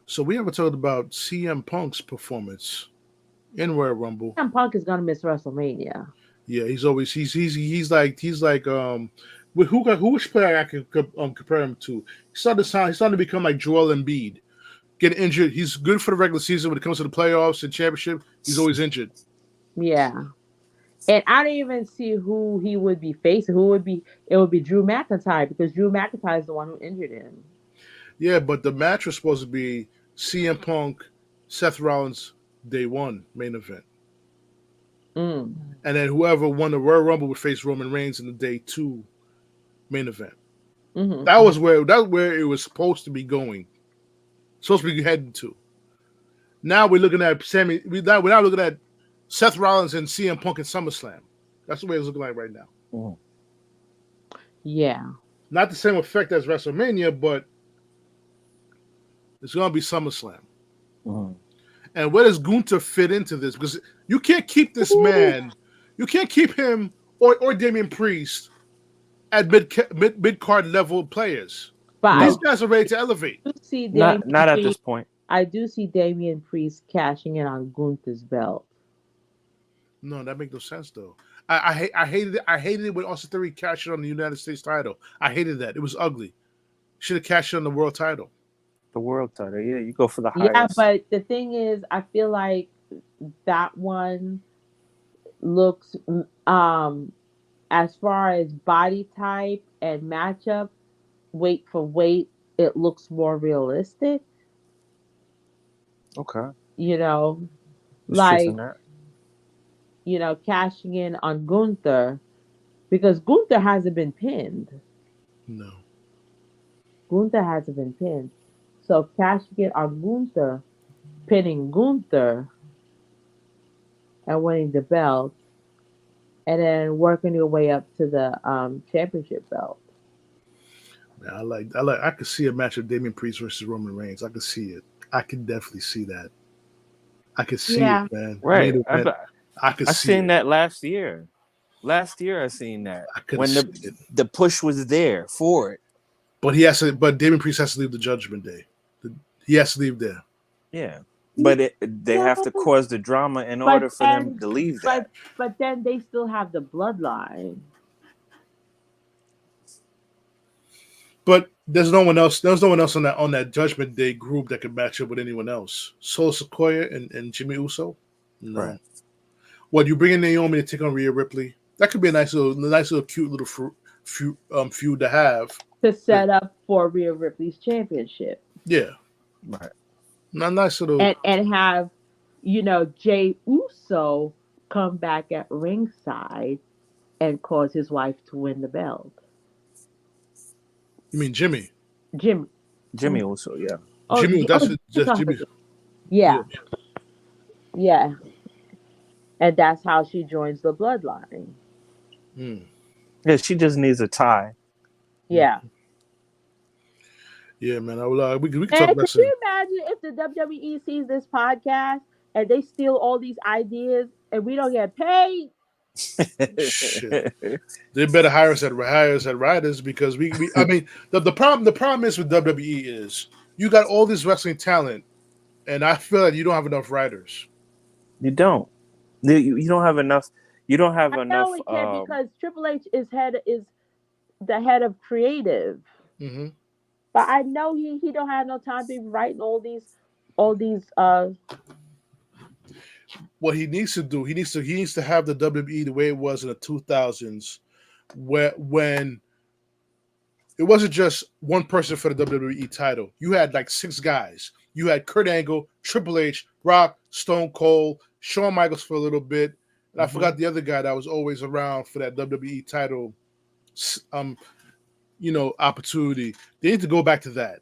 Speaker 1: So we haven't talked about CM Punk's performance in Royal Rumble.
Speaker 2: CM Punk is gonna miss WrestleMania.
Speaker 1: Yeah, he's always he's like which player I can compare him to? He's starting to become like Joel Embiid. Getting injured. He's good for the regular season. When it comes to the playoffs and championship, he's always injured.
Speaker 2: Yeah. And I don't even see who he would be facing. Who would be? It would be Drew McIntyre because Drew McIntyre is the one who injured him.
Speaker 1: Yeah, but the match was supposed to be CM Punk, Seth Rollins, day one main event.
Speaker 2: Mm.
Speaker 1: And then whoever won the Royal Rumble would face Roman Reigns in the day two main event.
Speaker 2: Mm-hmm.
Speaker 1: That's where it was supposed to be going. Supposed to be heading to. Now we're looking at we're now looking at Seth Rollins and CM Punk in SummerSlam. That's the way it's looking like right now.
Speaker 3: Mm.
Speaker 2: Yeah.
Speaker 1: Not the same effect as WrestleMania, but it's going to be SummerSlam.
Speaker 3: Mm.
Speaker 1: And where does Gunther fit into this? Because you can't keep this man, you can't keep him or Damian Priest at mid card level players.
Speaker 2: But
Speaker 1: These guys are ready to elevate.
Speaker 2: I do see
Speaker 3: Not at this point.
Speaker 2: I do see Damian Priest cashing in on Gunther's belt.
Speaker 1: No, that makes no sense though. I hated it when Austin Theory cashed in on the United States title. I hated that. It was ugly. Should have cashed in on the world title.
Speaker 3: The world title, yeah, you go for the highest.
Speaker 2: Yeah, but the thing is, I feel like that one looks, as far as body type and matchup, weight for weight, it looks more realistic.
Speaker 3: Okay.
Speaker 2: You know,
Speaker 3: There's
Speaker 2: like,
Speaker 3: truth in that.
Speaker 2: you know, cashing in on Gunther because Gunther hasn't been pinned.
Speaker 1: No.
Speaker 2: Gunther hasn't been pinned. So cashing in on Gunther, pinning Gunther, and winning the belt, and then working your way up to the championship belt.
Speaker 1: Man, I could see a match of Damian Priest versus Roman Reigns. I could see it. I can definitely see that. I could see it, man.
Speaker 3: Right.
Speaker 1: I could
Speaker 3: I
Speaker 1: see
Speaker 3: seen
Speaker 1: it.
Speaker 3: that last year. Last year I seen that.
Speaker 1: I could
Speaker 3: When
Speaker 1: see it.
Speaker 3: the push was there for it.
Speaker 1: But Damian Priest has to leave the Judgment Day. He has to leave there.
Speaker 3: Yeah. But they have to cause the drama in order for them to leave that.
Speaker 2: But then they still have the bloodline.
Speaker 1: But there's no one else. There's no one else on that Judgment Day group that could match up with anyone else. Solo Sequoia and Jimmy Uso. No.
Speaker 3: Right.
Speaker 1: What, you bring in Naomi to take on Rhea Ripley? That could be a nice little cute little feud to have.
Speaker 2: To set up for Rhea Ripley's championship.
Speaker 1: Yeah.
Speaker 3: Right.
Speaker 1: Not nice little.
Speaker 2: And have, you know, Jey Uso come back at ringside and cause his wife to win the belt.
Speaker 1: You mean Jimmy?
Speaker 3: Jimmy Uso, yeah.
Speaker 2: Oh,
Speaker 1: Jimmy, that's just Jimmy.
Speaker 2: Yeah. Yeah. And that's how she joins the bloodline.
Speaker 3: Yeah, she just needs a tie.
Speaker 2: Yeah.
Speaker 1: Yeah, man. We can talk
Speaker 2: And
Speaker 1: about
Speaker 2: could you imagine if the WWE sees this podcast and they steal all these ideas and we don't get paid?
Speaker 1: Shit. They better hire us at writers because we I mean the problem is with WWE is you got all this wrestling talent and I feel like you don't have enough writers.
Speaker 3: You don't. You don't have enough. You don't have
Speaker 2: I
Speaker 3: enough.
Speaker 2: know it can because Triple H is the head of creative.
Speaker 1: Mm-hmm.
Speaker 2: But I know he don't have no time to be writing all these.
Speaker 1: What he needs to do, he needs to have the WWE the way it was in the 2000s, when it wasn't just one person for the WWE title. You had like 6 guys. You had Kurt Angle, Triple H, Rock, Stone Cold, Shawn Michaels for a little bit, and I forgot the other guy that was always around for that WWE title. Opportunity. They need to go back to that.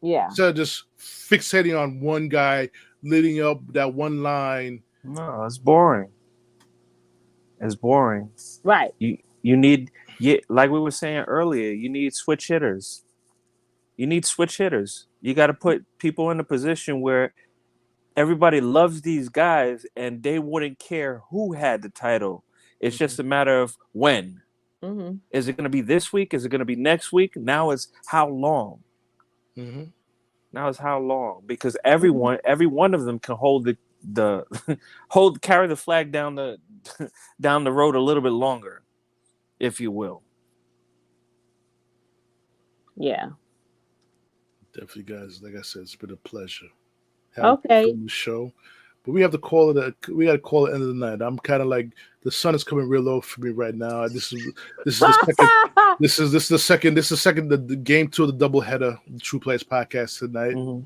Speaker 2: Yeah.
Speaker 1: Instead of just fixating on one guy, leading up that one line.
Speaker 3: No, it's boring. It's boring.
Speaker 2: Right.
Speaker 3: You need, like we were saying earlier, you need switch hitters. You got to put people in a position where everybody loves these guys and they wouldn't care who had the title. It's just a matter of when.
Speaker 2: Mm-hmm.
Speaker 3: Is it going to be this week? Is it going to be next week? Now it's how long.
Speaker 1: Mm-hmm.
Speaker 3: Now it's how long, because every one of them can hold the carry the flag down the down the road a little bit longer, if you will.
Speaker 2: Yeah.
Speaker 1: Definitely, guys. Like I said, it's been a pleasure having you
Speaker 2: Okay.
Speaker 1: on the show. But we have to call it. We got to call it end of the night. I'm kind of like the sun is coming real low for me right now. This is the second. This is the second. This is the second. The game two of the doubleheader, the True Players podcast tonight.
Speaker 3: Mm-hmm.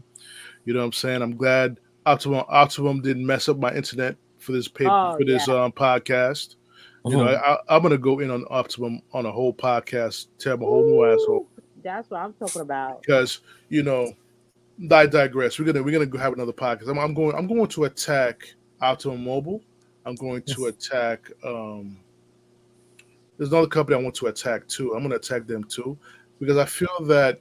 Speaker 1: You know what I'm saying? I'm glad Optimum didn't mess up my internet for this
Speaker 2: Oh,
Speaker 1: this
Speaker 2: yeah.
Speaker 1: podcast. You know,
Speaker 3: Mm-hmm.
Speaker 1: I'm gonna go in on Optimum on a whole podcast, tear him a whole new asshole.
Speaker 2: Ooh, that's what I'm talking about.
Speaker 1: Because you know, I digress. We're gonna go have another podcast. I'm going to attack Optimum Mobile. I'm going to attack. There's another company I want to attack too. I'm gonna attack them too because I feel that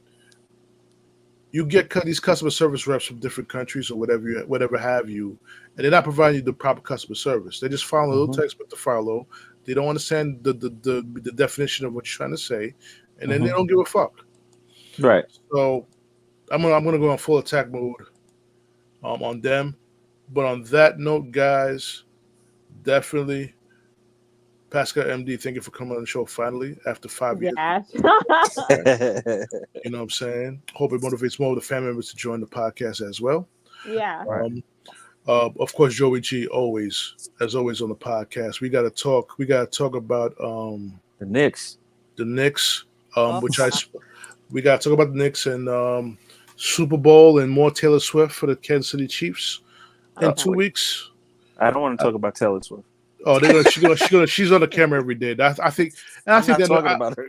Speaker 1: you get these customer service reps from different countries or whatever have you, and they're not providing you the proper customer service. They just follow a little text but to follow. They don't understand the definition of what you're trying to say, and then they don't give a fuck.
Speaker 3: Right.
Speaker 1: So I'm gonna go on full attack mode on them. But on that note, guys, definitely Pascale MD, thank you for coming on the show finally after 5 years.
Speaker 2: Yes.
Speaker 1: You know what I'm saying? Hope it motivates more of the family members to join the podcast as well.
Speaker 2: Yeah.
Speaker 1: Of course, JoeyG as always on the podcast. We gotta talk about
Speaker 3: The Knicks.
Speaker 1: We gotta talk about the Knicks and Super Bowl and more Taylor Swift for the Kansas City Chiefs in 2 weeks.
Speaker 3: I don't want to talk about Taylor Swift.
Speaker 1: Oh, she's on the camera every day. I think
Speaker 3: talking about her.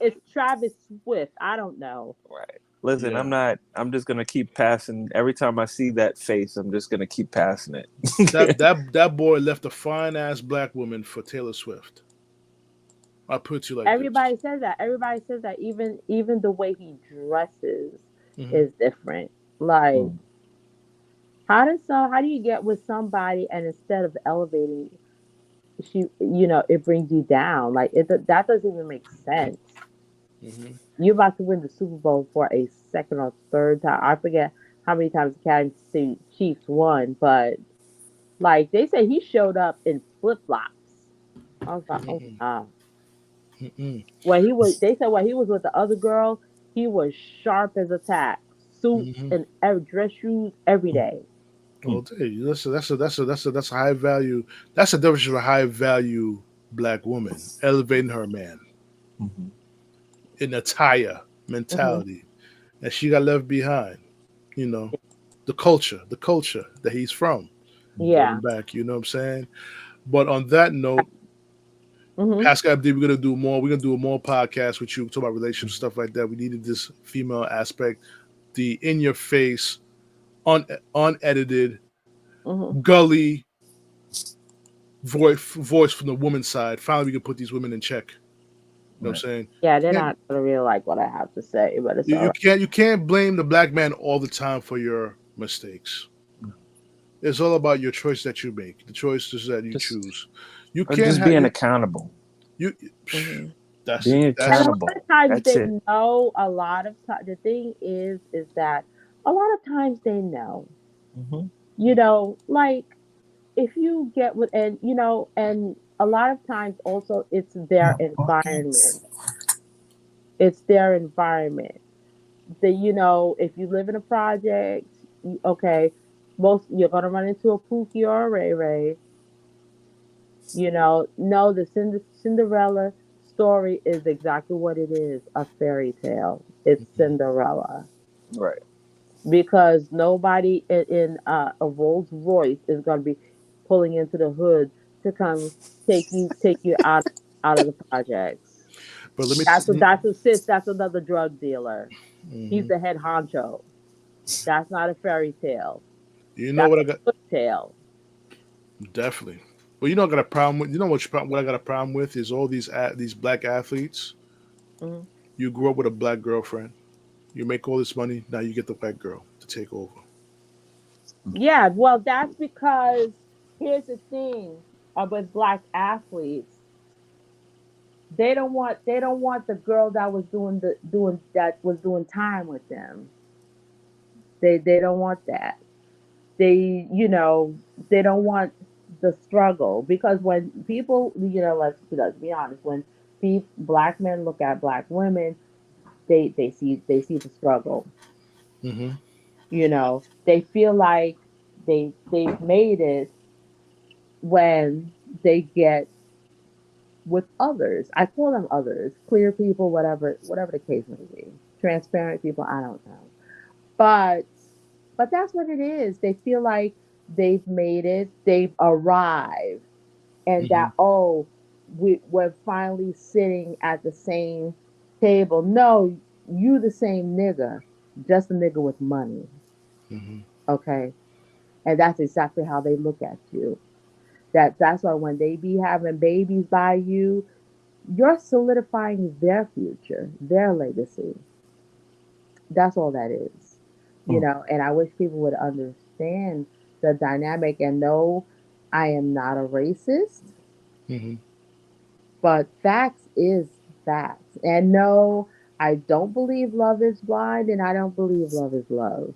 Speaker 2: It's Travis Swift. I don't know.
Speaker 3: Right. Listen, yeah. I'm just gonna keep passing. Every time I see that face, I'm just gonna keep passing it.
Speaker 1: that boy left a fine ass black woman for Taylor Swift. I put you like
Speaker 2: everybody says that. Everybody says that. Even the way he dresses is different. Like, how do you get with somebody and instead of elevating, it brings you down? Like that doesn't even make sense. You're about to win the Super Bowl for a second or third time. I forget how many times the Kansas City Chiefs won, but like they say, he showed up in flip flops. I was like, oh god. They said when he was with the other girl, he was sharp as a tack, suit and dress shoes every day.
Speaker 1: Well, that's a high value. That's a definition of a high value black woman, elevating her man in attire mentality, and she got left behind. You know, the culture that he's from.
Speaker 2: Yeah,
Speaker 1: back. You know what I'm saying? But on that note. Pascale MD, we're gonna do more. We're gonna do more podcasts with you, talk about relationships, stuff like that. We needed this female aspect, the in your face, unedited, gully voice from the woman's side. Finally, we can put these women in check. You know what I'm saying?
Speaker 2: Yeah, they're not gonna really like what I have to say, but it's
Speaker 1: you can't blame the black man all the time for your mistakes. It's all about your choice that you make, the choices that you choose. You can't
Speaker 3: just being accountable.
Speaker 1: That's
Speaker 3: being accountable.
Speaker 2: And a lot of times they know. A lot of times, the thing is that a lot of times they know. You know, like if you get with and a lot of times also it's their environment. It's their environment. If you live in a project, you're gonna run into a Pookie or a Ray Ray. No, the Cinderella story is exactly what it is, a fairy tale. It's Cinderella.
Speaker 3: Right.
Speaker 2: Because nobody in a Rolls Royce is going to be pulling into the hood to come take you out of the projects. But that's another drug dealer. He's the head honcho. That's not a fairy tale.
Speaker 1: What I got?
Speaker 2: Tale.
Speaker 1: Definitely. Well, I got a problem with. What I got a problem with is all these black athletes. You grew up with a black girlfriend. You make all this money. Now you get the white girl to take over.
Speaker 2: Yeah, well, that's because here's the thing with black athletes. They don't want the girl that was doing time with them. They don't want that. They don't want the struggle, because when people, let's be honest, when black men look at black women, they see the struggle.
Speaker 1: Mm-hmm.
Speaker 2: They feel like they've made it when they get with others. I call them others, clear people, whatever the case may be. Transparent people, I don't know. But that's what it is. They feel like they've made it, they've arrived, and
Speaker 1: Mm-hmm.
Speaker 2: that, oh, we're finally sitting at the same table. No, you the same nigga, just a nigga with money.
Speaker 1: Mm-hmm.
Speaker 2: Okay. And that's exactly how they look at you. That's why when they be having babies by you, you're solidifying their future, their legacy. That's all that is.
Speaker 3: Mm.
Speaker 2: And I wish people would understand the dynamic and know I am not a racist,
Speaker 1: Mm-hmm.
Speaker 2: but facts is facts. And no, I don't believe love is blind, and I don't believe love is love.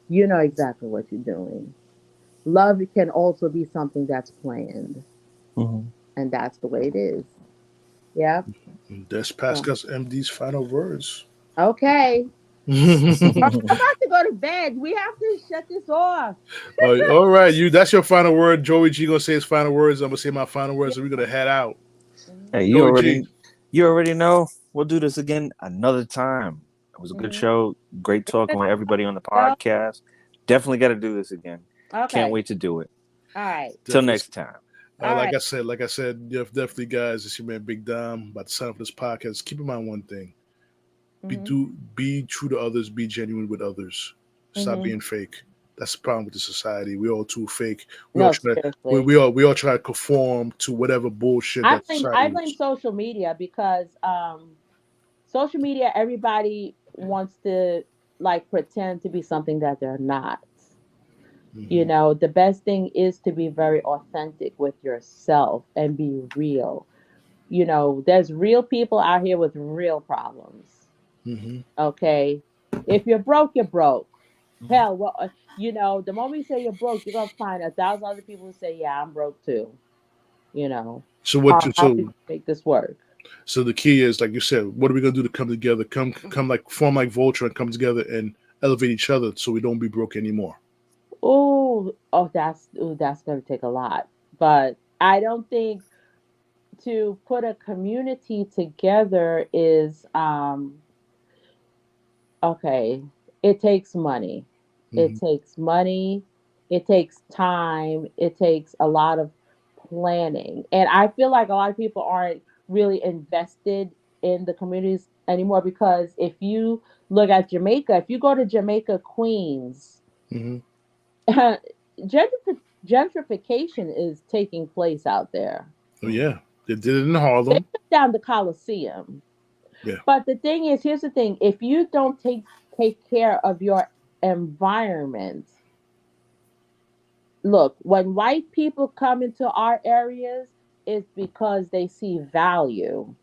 Speaker 2: You know exactly what you're doing. Love can also be something that's planned,
Speaker 3: Mhm.
Speaker 2: and that's the way it is. Yep.
Speaker 1: That's
Speaker 2: So,
Speaker 1: Pascal's MD's final words.
Speaker 2: okay. I'm
Speaker 3: Mhm.
Speaker 2: about to go to bed. We have to shut this off.
Speaker 1: All right, you. That's your final word. Joey G gonna say his final words. I'm gonna say my final words, and we're gonna head out.
Speaker 3: Hey,
Speaker 2: Mhm.
Speaker 1: Joey G.
Speaker 3: you already know. We'll do this again another time. It was a good
Speaker 2: Mhm.
Speaker 3: show. Great talking with everybody on the
Speaker 2: So,
Speaker 3: podcast. Definitely got to do this again. Can't
Speaker 2: okay.
Speaker 3: wait to do it.
Speaker 2: All right.
Speaker 3: Till
Speaker 1: Definitely.
Speaker 3: next time.
Speaker 2: All right.
Speaker 1: Like I said, definitely, guys. It's your man Big Dom. About to sign up for this podcast. Keep in mind one thing:
Speaker 2: Mhm.
Speaker 1: be true to others. Be genuine with others. Stop
Speaker 2: Mhm.
Speaker 1: being fake. That's the problem with the society. We all too fake. We all
Speaker 2: No,
Speaker 1: try.
Speaker 2: seriously.
Speaker 1: We all try to conform to whatever bullshit
Speaker 2: I
Speaker 1: that
Speaker 2: blame I
Speaker 1: society
Speaker 2: blame
Speaker 1: is.
Speaker 2: social media because social media, everybody wants to like pretend to be something that they're not.
Speaker 1: Hmm.
Speaker 2: The best thing is to be very authentic with yourself and be real. There's real people out here with real problems.
Speaker 1: Hmm.
Speaker 2: Okay. If you're broke, you're broke. Hell, well, the moment you say you're broke, you're gonna find 1,000 other people who say, "Yeah, I'm broke too." You know,
Speaker 1: So what?
Speaker 2: how can you make this work?
Speaker 1: So the key is, like you said, what are we gonna do to come together? Come like form like Vulture and come together and elevate each other so we don't be broke anymore.
Speaker 2: That's gonna take a lot. But I don't think to put a community together is okay. It takes money. It
Speaker 1: Hmm.
Speaker 2: takes money. It takes time. It takes a lot of planning. And I feel like a lot of people aren't really invested in the communities anymore, because if you look at Jamaica, if you go to Jamaica, Queens,
Speaker 1: Hmm.
Speaker 2: gentrification is taking place out there.
Speaker 1: Oh yeah, they did it in
Speaker 2: They
Speaker 1: Harlem.
Speaker 2: took down the Coliseum.
Speaker 1: Yeah.
Speaker 2: But the thing is, here's the thing: if you don't take care of your environment, look, when white people come into our areas, it's because they see value.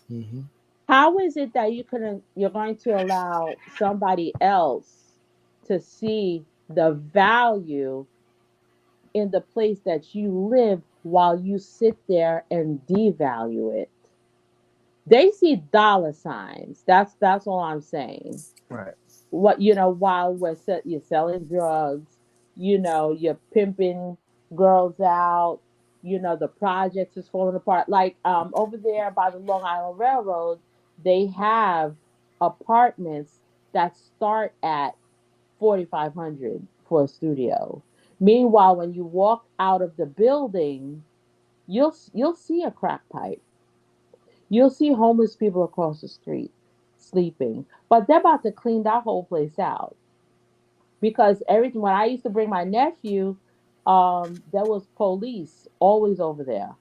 Speaker 1: Hmm.
Speaker 2: How is it that you're going to allow somebody else to see the value in the place that you live while you sit there and devalue it? They see dollar signs. That's all I'm saying.
Speaker 3: Right.
Speaker 2: While you're selling drugs, you're pimping girls out, the projects is falling apart. Like over there by the Long Island Railroad, they have apartments that start at 4,500 for a studio. Meanwhile, when you walk out of the building, you'll see a crack pipe. You'll see homeless people across the street sleeping, but they're about to clean that whole place out, because everything. When I used to bring my nephew, there was police always over there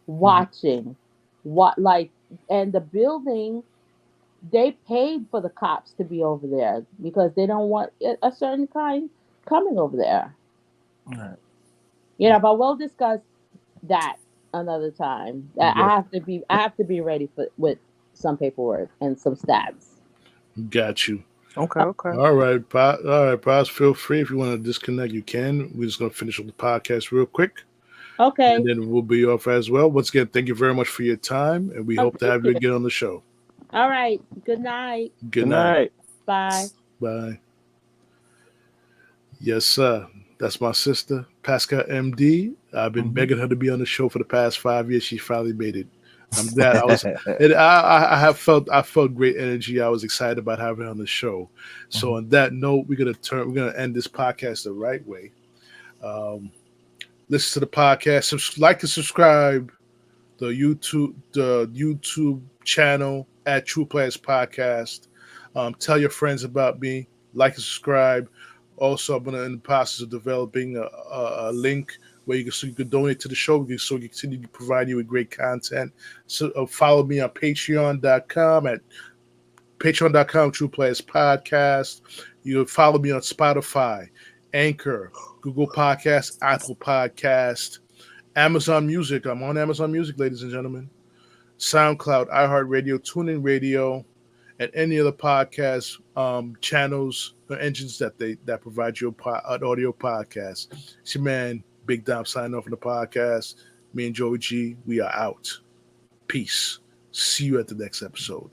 Speaker 1: Hmm.
Speaker 2: watching what like, and the building, they paid for the cops to be over there because they don't want a certain kind coming over there.
Speaker 3: Right.
Speaker 2: But we'll discuss that another time.
Speaker 1: Yeah.
Speaker 2: I have to be ready with some paperwork and some stats.
Speaker 1: Got you.
Speaker 3: Okay, okay.
Speaker 1: All right, all right, Paz. Feel free if you want to disconnect, you can. We're just gonna finish up the podcast real quick, and
Speaker 2: Okay.
Speaker 1: then we'll be off as well. Once again, thank you very much for your time, and we
Speaker 2: Oh,
Speaker 1: hope to
Speaker 2: thank
Speaker 1: have you
Speaker 2: you.
Speaker 1: again on the show.
Speaker 2: All right. Good night.
Speaker 1: Good
Speaker 3: Good
Speaker 1: night.
Speaker 3: night.
Speaker 2: Bye.
Speaker 1: Bye. Yes, sir. That's my sister, Pascale MD. I've been begging her to be on the show for the past 5 years. She finally made it. I'm glad. I felt great energy. I was excited about having her on the show. So on that note, we're gonna end this podcast the right way. Um, listen to the podcast. Like and subscribe the YouTube channel at True Players Podcast. Tell your friends about me. Like and subscribe. Also, I'm in the process of developing a link where so you can donate to the show, so we can continue to provide you with great content. So follow me on Patreon.com at Patreon.com True Players Podcast. You can follow me on Spotify, Anchor, Google Podcast, Apple Podcast, Amazon Music. I'm on Amazon Music, ladies and gentlemen. SoundCloud, iHeartRadio, TuneIn Radio, and any other podcast channels or engines that provide you an audio podcast. It's your man, Big Dom, signing off on the podcast. Me and JoeyG, we are out. Peace. See you at the next episode.